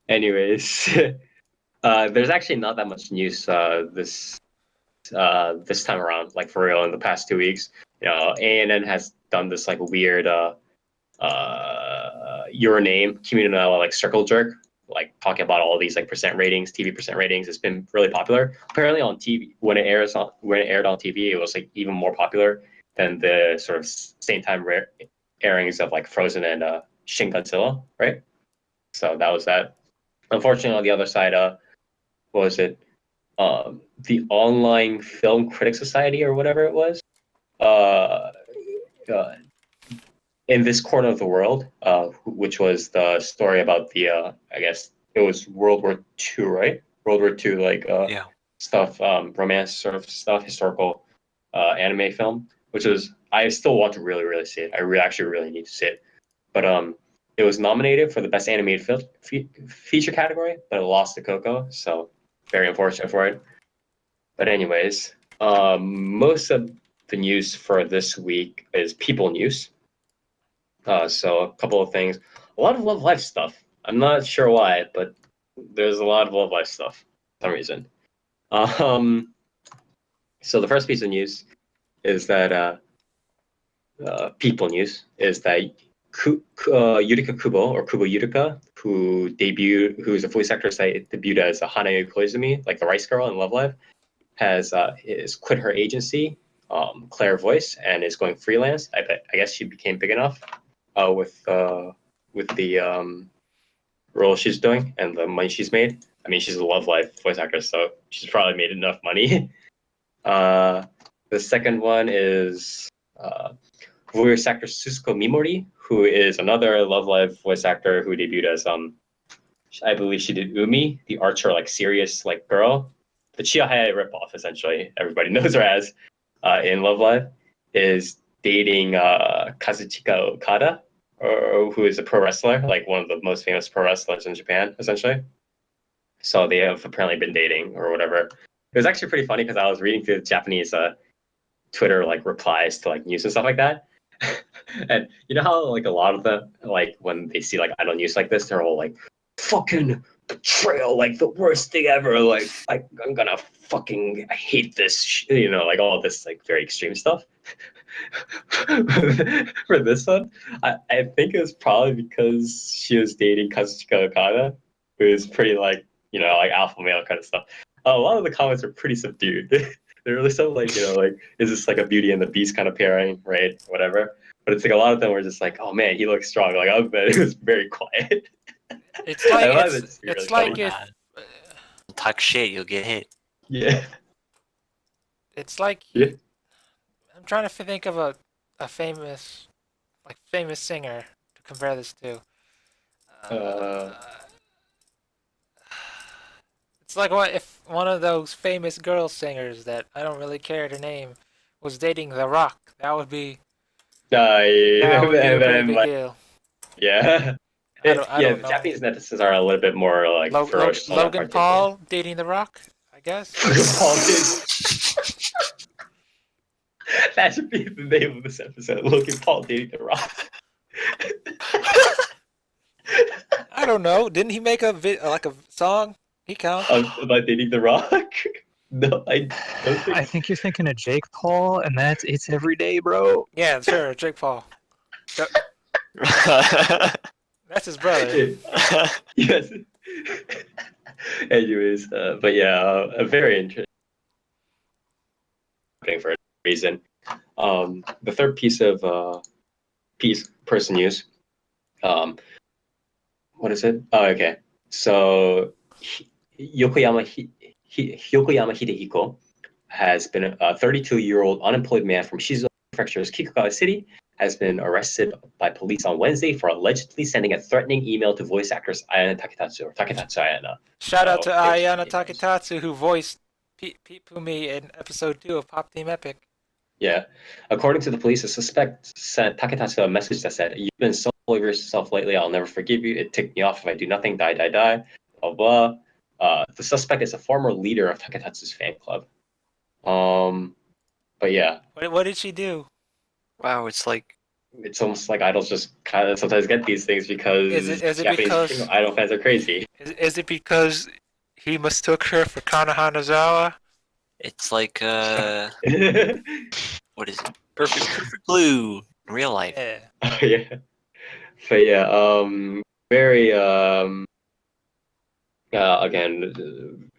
Anyways, there's actually not that much news this time around, like for real, in the past 2 weeks. ANN has done this like weird your name community like circle jerk, like talking about all these like percent ratings, TV percent ratings. It's been really popular. Apparently on TV, when it aired on TV, it was like even more popular than the sort of same time airings of like Frozen and Shin Godzilla, right? So that was that. Unfortunately, on the other side, what was it? The Online Film Critics Society or whatever it was. In this corner of the world, which was the story about the, I guess it was World War II, right? World War II, like stuff, romance sort of stuff, historical anime film, which is, I still want to really, really see it. I actually really need to see it. But it was nominated for the Best Animated Feature category, but it lost to Coco, so very unfortunate for it. But anyways, most of the news for this week is people news. So a couple of things. A lot of Love Life stuff. I'm not sure why, but there's a lot of Love Life stuff for some reason. So the first piece of news is that people news is that Yurika Kubo, or Kubo Yurika, who's a voice actress that debuted as Hanae Koizumi, like the Rice Girl in Love Live, has quit her agency, Claire Voice, and is going freelance. I guess she became big enough with the role she's doing and the money she's made. I mean, she's a Love Life voice actress, so she's probably made enough money. The second one is voice actor Susuko Mimori, who is another Love Live voice actor who debuted as I believe she did Umi, the archer, like serious like girl, the Chiyohei ripoff. Essentially, everybody knows her as in Love Live, is dating Kazuchika Okada, who is a pro wrestler, like one of the most famous pro wrestlers in Japan, essentially. So they have apparently been dating or whatever. It was actually pretty funny because I was reading through the Japanese Twitter like replies to like news and stuff like that. And you know how like a lot of them, like when they see like idol news like this, they're all like, fucking betrayal, like the worst thing ever, like I'm gonna fucking hate this, like all this like very extreme stuff. For this one, I think it was probably because she was dating Kazuchika Okada, who is pretty like like alpha male kind of stuff. A lot of the comments are pretty subdued. They're really so like like, is this like a Beauty and the Beast kind of pairing, right? Whatever. But it's like a lot of them were just like, oh man, he looks strong. Like I bet it was very quiet. It's like it's like if talk shit, you'll get hit. Yeah. It's like I'm trying to think of a famous like famous singer to compare this to. It's like what if one of those famous girl singers that I don't really care to name was dating The Rock. That would be a and pretty then big like deal. yeah. I Yeah, don't the know. Japanese netizens are a little bit more like ferocious on that Logan part. Paul dating The Rock, I guess. Logan Paul did. That should be the name of this episode. Logan Paul dating The Rock. I don't know. Didn't he make a song? He counts. About dating The Rock? No, I don't think. I think you're thinking of Jake Paul, and it's every day, bro. Yeah, sure, Jake Paul. That's his brother. Yes. Anyways, but yeah, a very interesting for a reason. The third piece of person news. What is it? Oh, okay. So Yokoyama Hidehiko has been a 32-year-old unemployed man from Shizuoka Prefecture's Kikugawa City, has been arrested by police on Wednesday for allegedly sending a threatening email to voice actress Ayana Taketatsu Ayana. Shout out to Ayana Taketatsu, who voiced Pete Pumi in episode 2 of Pop Team Epic. Yeah. According to the police, the suspect sent Taketatsu a message that said, "You've been so full of yourself lately, I'll never forgive you. It ticked me off if I do nothing, die, die, die, blah, blah." The suspect is a former leader of Taketatsu's fan club. But yeah. What did she do? Wow, it's almost like idols just kind of sometimes get these things because Is it Japanese because idol fans are crazy. Is it because he mistook her for Kana Hanazawa? It's like what is it? Perfect Blue in real life. Yeah. Oh, yeah. But yeah, very again,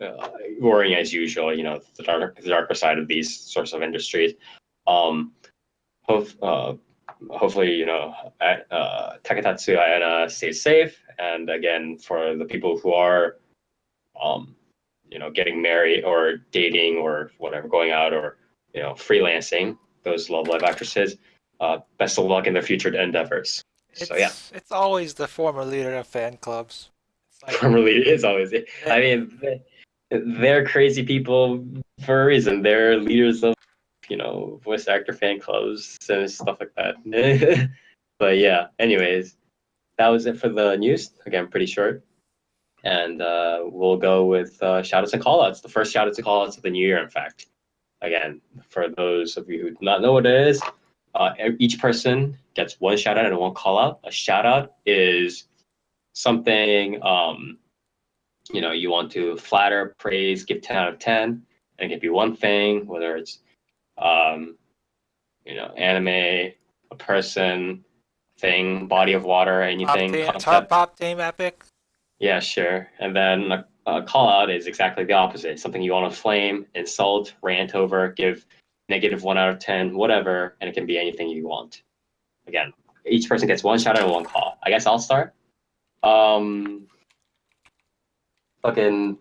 worrying as usual. You know, the darker side of these sorts of industries. Hopefully, you know, Taketatsu Ayana stays safe, and again, for the people who are, you know, getting married or dating or whatever, going out or, you know, freelancing, those Love Live actresses, best of luck in their future endeavors. So yeah, It's always the former leader of fan clubs. It's like, formerly is always it. I mean, they're crazy people for a reason. They're leaders of, you know, voice actor fan clubs and stuff like that. But yeah, anyways, that was it for the news. Again, pretty short. And we'll go with shoutouts and callouts. The first shoutouts and callouts of the new year, in fact. Again, for those of you who do not know what it is, each person gets one shoutout and one callout. A shoutout is something you know, you want to flatter, praise, give 10 out of 10, and it can be one thing, whether it's you know, anime, a person, thing, body of water, anything, concept. Pop Team Epic. Yeah, sure. And then a call out is exactly the opposite. Something you want to flame, insult, rant over, give -1 out of 10, whatever, and it can be anything you want. Again, each person gets one shout out and one call. I guess I'll start. Fucking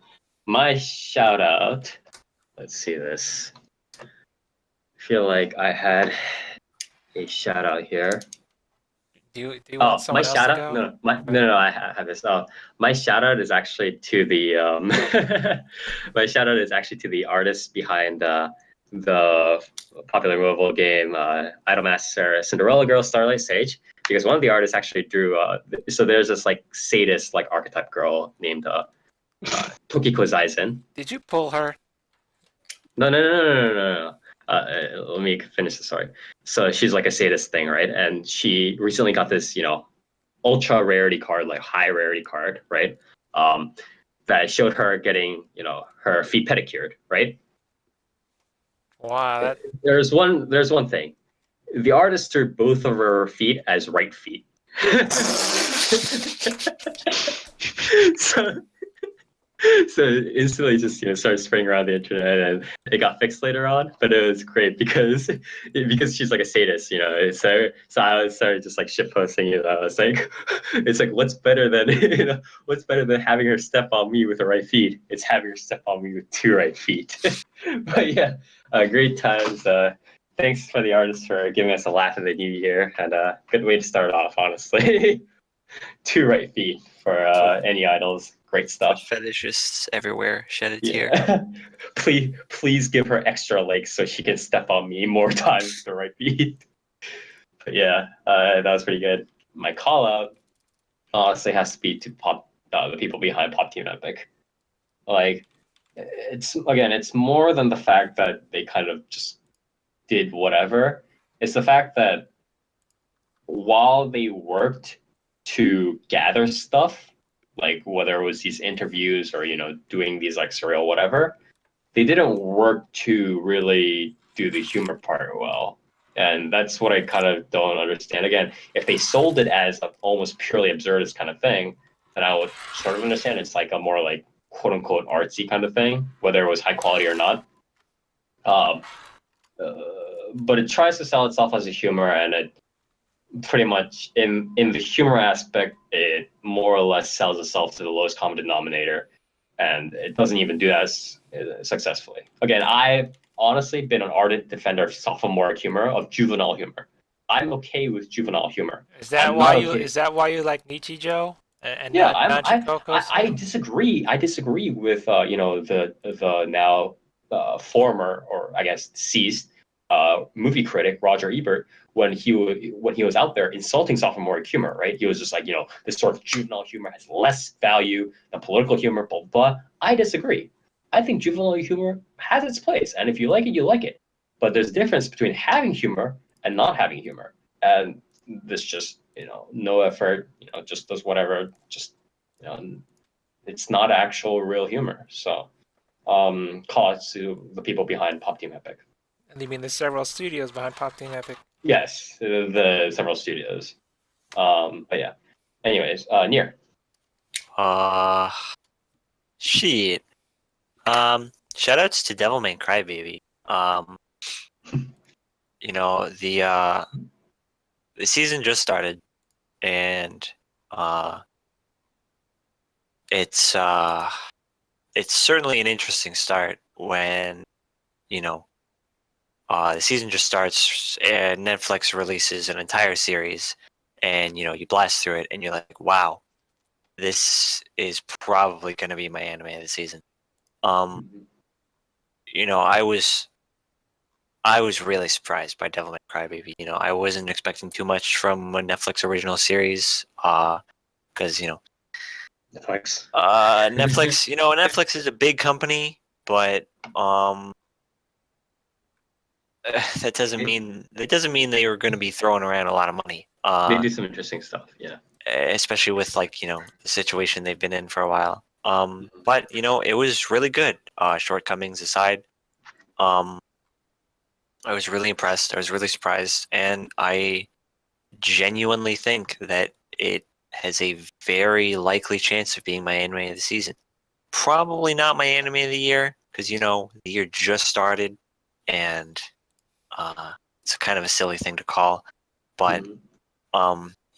my shout out. Let's see this. I feel like I had a shout out here. Do you want someone else to go? No, I have this. My shout out is actually to the my shout out is actually to the artist behind the popular mobile game Idolmaster Cinderella Girl Starlight Sage, because one of the artists actually drew so there's this like sadist like archetype girl named Tokiko Zaisen. Did you pull her? No. Let me finish the story. So she's like a sadist thing, right? And she recently got this, you know, ultra rarity card, like high rarity card, right? That showed her getting, you know, her feet pedicured, right? Wow. There's one thing. The artist drew both of her feet as right feet. So instantly just, you know, started spreading around the internet, and it got fixed later on. But it was great because she's like a sadist, you know. So I started just like shit posting it. I was like, it's like, what's better than you know, what's better than having her step on me with her right feet? It's having her step on me with two right feet. But yeah, great times. thanks for the artists for giving us a laugh of the new year, and good way to start off, honestly. 2 right feet for any idols. Great stuff. Fetishists everywhere shed a tear. Yeah. please give her extra legs so she can step on me more times with the right feet. But yeah, that was pretty good. My call out honestly has to be to the people behind Pop Team Epic. Like, it's more than the fact that they kind of just did whatever. It's the fact that while they worked to gather stuff, like whether it was these interviews or doing these like surreal whatever, they didn't work to really do the humor part well. And that's what I kind of don't understand. Again, if they sold it as an almost purely absurdist kind of thing, then I would sort of understand it's like a more like quote unquote artsy kind of thing, whether it was high quality or not. But it tries to sell itself as a humor, and it pretty much in the humor aspect, it more or less sells itself to the lowest common denominator, and it doesn't even do that as successfully. Again, I've honestly been an ardent defender of sophomore humor, of juvenile humor. I'm okay with juvenile humor. Is that why you like Nichijou? And yeah, I disagree. I disagree with the now former, or I guess deceased, movie critic Roger Ebert, when he was out there insulting sophomore humor. Right, he was just like, this sort of juvenile humor has less value than political humor. Blah blah. I disagree. I think juvenile humor has its place, and if you like it, you like it. But there's a difference between having humor and not having humor, and this just no effort, just does whatever, just it's not actual real humor. So call it to the people behind Pop Team Epic. And you mean the several studios behind Pop Team Epic? Yes, the several studios. But yeah. Anyways, Nier. Shit. Shoutouts to Devilman Crybaby. The season just started, and it's certainly an interesting start when the season just starts and Netflix releases an entire series, and you blast through it and you're like, wow, this is probably going to be my anime of the season. I was really surprised by Devilman Crybaby. I wasn't expecting too much from a Netflix original series, because Netflix. Netflix is a big company, but that doesn't mean they were going to be throwing around a lot of money. They do some interesting stuff, yeah. Especially with the situation they've been in for a while. But it was really good. Shortcomings aside, I was really impressed. I was really surprised, and I genuinely think that it has a very likely chance of being my anime of the season. Probably not my anime of the year, because the year just started, and it's kind of a silly thing to call. But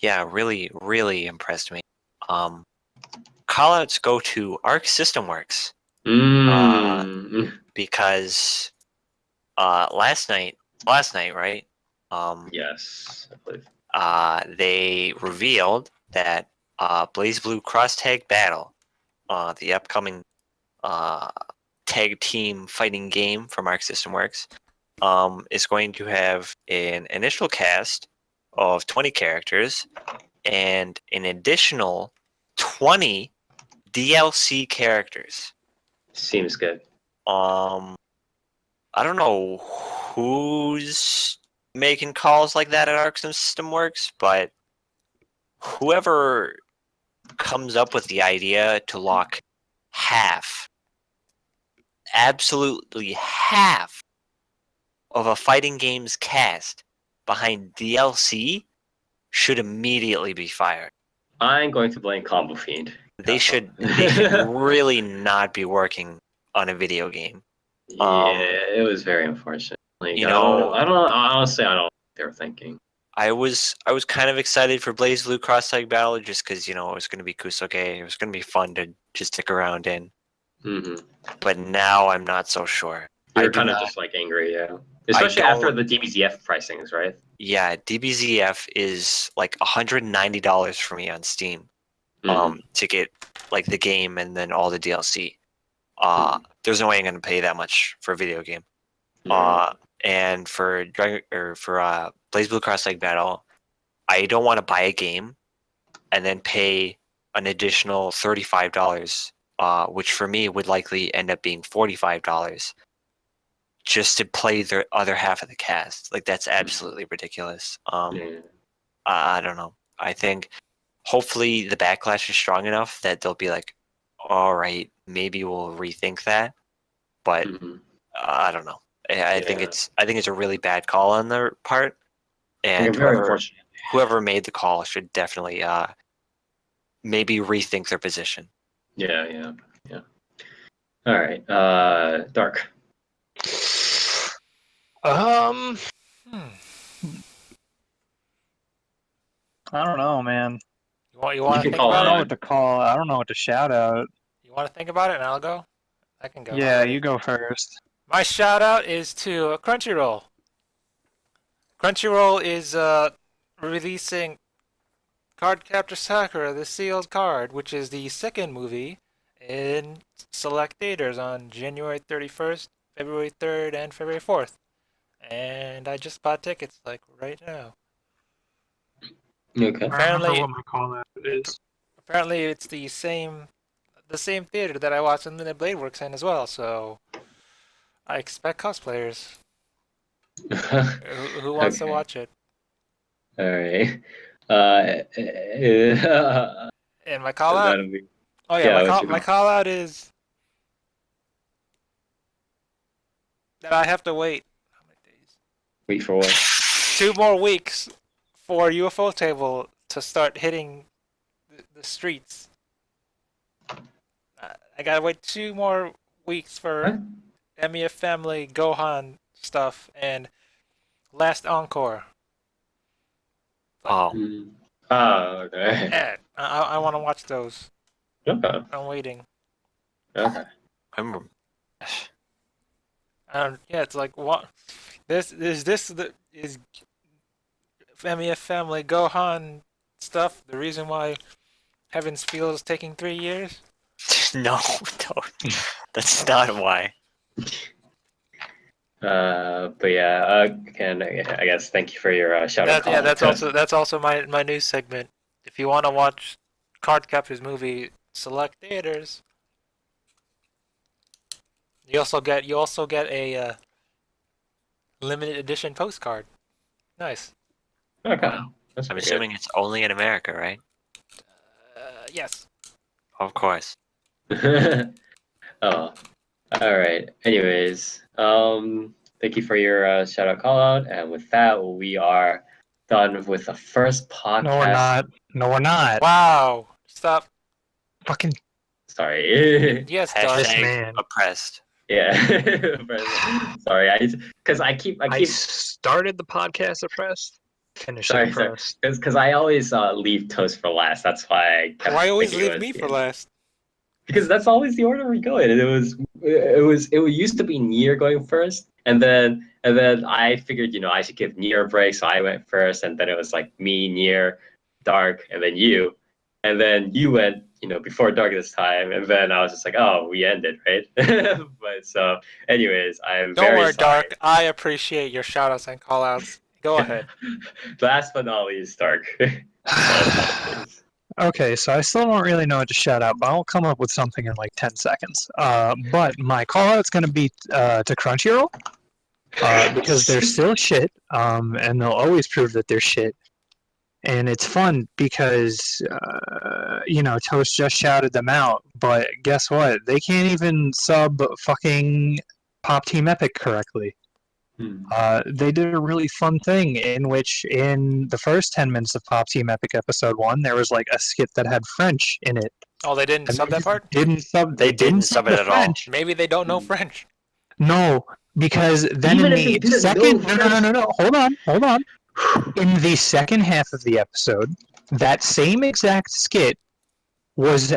yeah, really, really impressed me. Callouts go to Arc System Works, because last night, right? Yes, I believe. They revealed that BlazBlue Cross Tag Battle, the upcoming tag team fighting game from Arc System Works, is going to have an initial cast of 20 characters and an additional 20 DLC characters. Seems good. I don't know who's making calls like that at Arc System Works, but whoever comes up with the idea to lock absolutely half of a fighting game's cast behind DLC should immediately be fired. I'm going to blame Combo Fiend. They should really not be working on a video game. Yeah, it was very unfortunate. I don't honestly, I don't know what they were thinking. I was kind of excited for BlazBlue Cross Tag Battle just because it was going to be Kusoke. It was going to be fun to just stick around in. Mm-hmm. But now I'm not so sure, You're do kind of not. just like angry, yeah. Especially after don't- the DBZF pricings, right? Yeah, DBZF is like $190 for me on Steam. To get like the game and then all the DLC. There's no way I'm gonna pay that much for a video game. And for Blaze Blue Cross Egg Battle, I don't want to buy a game and then pay an additional $35, which for me would likely end up being $45, just to play the other half of the cast. Like that's absolutely ridiculous. I don't know. I think hopefully the backlash is strong enough that they'll be like, all right, maybe we'll rethink that. But I don't know. I think it's a really bad call on their part, and very unfortunate. whoever made the call should definitely maybe rethink their position. Yeah. All right, Dark. I don't know, man. You want to can think call I don't know about what it? to call. I don't know what to shout out. You want to think about it, and I'll go. I can go. Yeah, you go first. My shout out is to Crunchyroll. Crunchyroll is releasing Cardcaptor Sakura, the sealed card, which is the second movie in select theaters on January 31st, February 3rd, and February 4th. And I just bought tickets like right now. Okay. I remember what my call out is. Apparently, it's the same theater that I watched the Blade Works in as well. So I expect cosplayers who wants to watch it. All right. And my call out. That'll be- Oh Yeah, yeah, what's your my call out is that I have to wait. How many days? Wait for what? 2 more weeks for UFO Table to start hitting the streets. I gotta wait 2 more weeks for MEF Family Gohan stuff and Last Encore. Oh, Okay. Yeah, I want to watch those. Okay. I'm waiting. Okay. I remember. Yeah, it's like what? Is MEF Family Gohan stuff the reason why Heaven's Feel is taking 3 years? No, don't. That's not why. But yeah, again, I guess thank you for your shout out. Yeah, that's also my news segment. If you want to watch Cardcaptor's movie select theaters, you also get a limited edition postcard. Nice. Okay. That's I'm pretty assuming it's only in America, right? Yes. Of course. good. Oh, all right. Anyways, thank you for your shout out call out, and with that, we are done with the first podcast. No, we're not. No, we're not. Wow. Stop. Fucking Sorry. Yes, Dark. This Hashtag man. oppressed. Yeah. Sorry. Because I keep. I started the podcast oppressed. Finished Sorry, it oppressed. because I always leave toast for last. That's why I kept Why always thinking it leave was me the for end. last? Because that's always the order we go in. And it used to be Nier going first, and then I figured I should give Nier a break, so I went first, and then it was like me, Nier, Dark, and then you went before Dark this time, and then I was just like, oh, we ended, right? But so anyways, I'm Don't very worry, sorry. Dark. I appreciate your shoutouts and callouts. Go ahead. Last but not least, Dark. Okay, so I still don't really know what to shout out, but I'll come up with something in like 10 seconds. But my call out's going to be to Crunchyroll because they're still shit, and they'll always prove that they're shit. And it's fun because, Toast just shouted them out, but guess what? They can't even sub fucking Pop Team Epic correctly. They did a really fun thing in which in the first 10 minutes of Pop Team Epic episode 1, there was like a skit that had French in it. Oh, they didn't And sub that part? They didn't sub it the at all. French. Maybe they don't know French. No, because then Even in if they the didn't second know no, hold on. In the second half of the episode, that same exact skit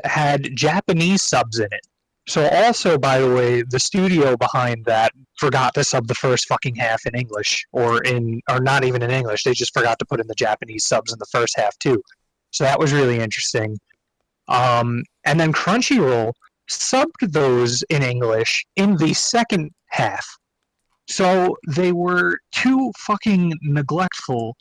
had Japanese subs in it. So also, by the way, the studio behind that forgot to sub the first fucking half in English, or not even in English. They just forgot to put in the Japanese subs in the first half too. So that was really interesting. And then Crunchyroll subbed those in English in the second half. So they were too fucking neglectful,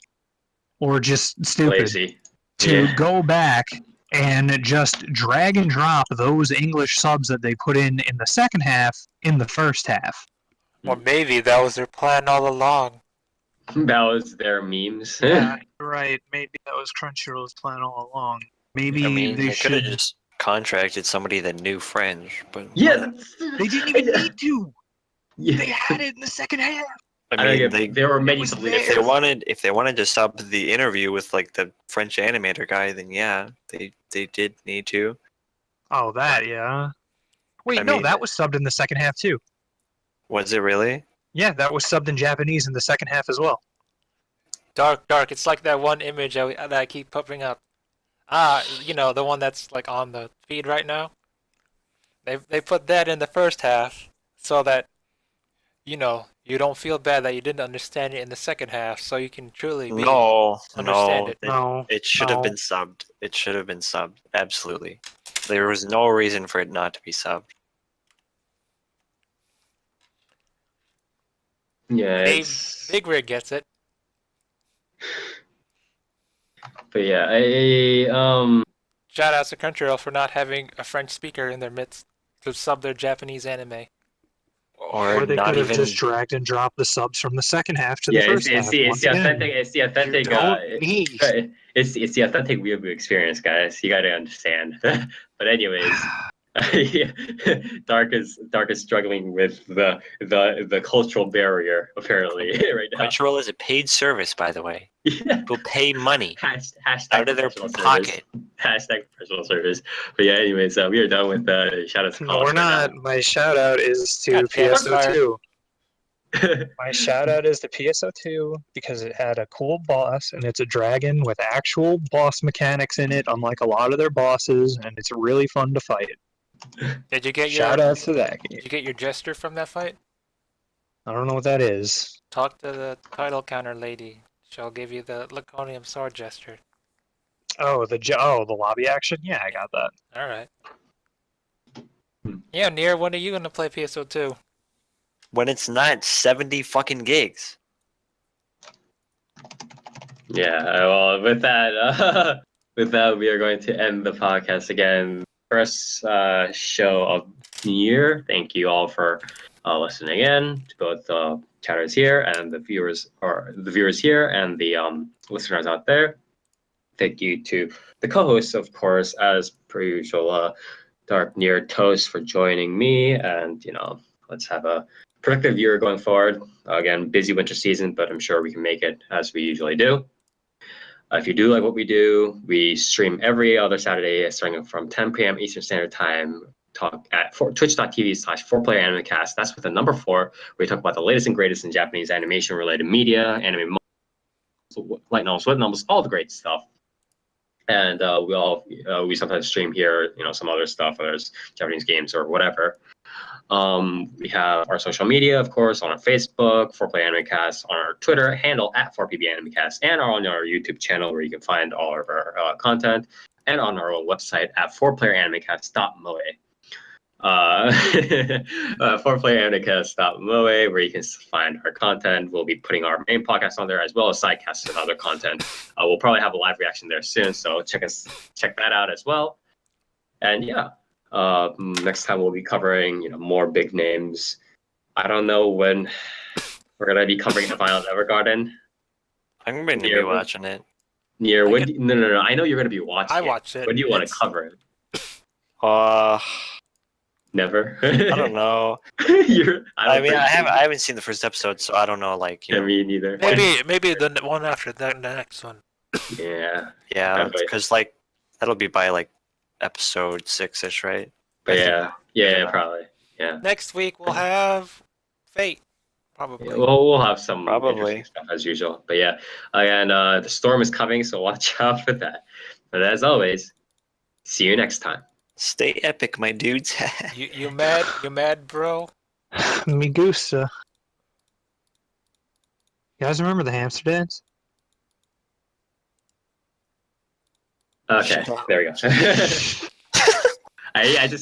or just stupid, Lazy. to Yeah. go back and just drag and drop those English subs that they put in the second half in the first half. Or maybe that was their plan all along. That was their memes. Yeah, right. Maybe that was Crunchyroll's plan all along. Maybe I mean, they they could have should. just contracted somebody that knew French, but Yeah. They didn't even need to. Yeah. They had it in the second half. I mean, there were many was deleted. there. if they wanted to sub the interview with like the French animator guy, then yeah, they did need to. Oh, that, yeah. Wait, I no, mean- that was subbed in the second half too. Was it really? Yeah, that was subbed in Japanese in the second half as well. Dark. It's like that one image that I keep popping up. The one that's like on the feed right now. They put that in the first half so that you don't feel bad that you didn't understand it in the second half, so you can truly understand it. No. It should have no. been subbed. It should have been subbed. Absolutely. There was no reason for it not to be subbed. Yeah. Big Rig gets it. But yeah, Shout out to Crunchyroll for not having a French speaker in their midst to sub their Japanese anime. Or they not could have even just dragged and dropped the subs from the second half to the yeah, first it's half. the once again. authentic. It's the authentic. You don't need. It's the authentic weeaboo experience, guys. You gotta understand. But anyways, yeah, Dark is struggling with the cultural barrier apparently right now. Crunchyroll is a paid service, by the way. Yeah. People pay money Hashtag out of their professional pocket. service. Hashtag professional service. But yeah, anyways, we are done with shout out to No, we're not. My shout out is to God damn, PSO2. My shout out is to PSO2 because it had a cool boss and it's a dragon with actual boss mechanics in it, unlike a lot of their bosses, and it's really fun to fight. Did you get Shout your out to that game. Did you get your gesture from that fight? I don't know what that is. Talk to the title counter lady. She'll give you the Laconium sword gesture. Oh, the lobby action? Yeah, I got that. All right. Yeah, Nier, when are you gonna play PSO2? when it's not 70 fucking gigs. Yeah, well, with that, we are going to end the podcast again. First show of the year. Thank you all for listening in to both the chatters here and the viewers here and the listeners out there. Thank you to the co-hosts, of course, as per usual, Dark Near Toast for joining me, and let's have a productive year going forward. Again, busy winter season, but I'm sure we can make it as we usually do. If you do like what we do, we stream every other Saturday starting from 10 p.m. Eastern Standard Time. Talk at twitch.tv/4PlayerAnimecast. That's with the number 4, where we talk about the latest and greatest in Japanese animation-related media, anime, light novels, web novels, all the great stuff. And we sometimes stream here, some other stuff, whether it's Japanese games or whatever. We have our social media, of course, on our Facebook, 4PlayerAnimecast, on our Twitter handle at 4PBAnimecast, and on our YouTube channel where you can find all of our content, and on our own website at 4PlayerAnimecast.moe. 4PlayerAnimecast.moe, where you can find our content. We'll be putting our main podcast on there as well as sidecasts and other content. We'll probably have a live reaction there soon, so check that out as well. And yeah. Next time we'll be covering, more big names. I don't know when we're gonna be covering the final Evergarden. I'm going to be watching it. No. I know you're gonna be watching. I watch it. When do you want to cover it? Never. I don't know. I haven't seen the first episode, so I don't know. Me neither. Maybe the one after that, the next one. Yeah. Yeah, because that'll be by episode 6-ish, right? But yeah, probably. Yeah. Next week we'll have Fate, probably. Yeah, we'll have some Probably. interesting stuff as usual. But yeah, and the storm is coming, so watch out for that. But as always, see you next time. Stay epic, my dudes. You mad? You mad, bro? Me gusta. You guys remember the hamster dance? Okay, Shut up. there we go. I just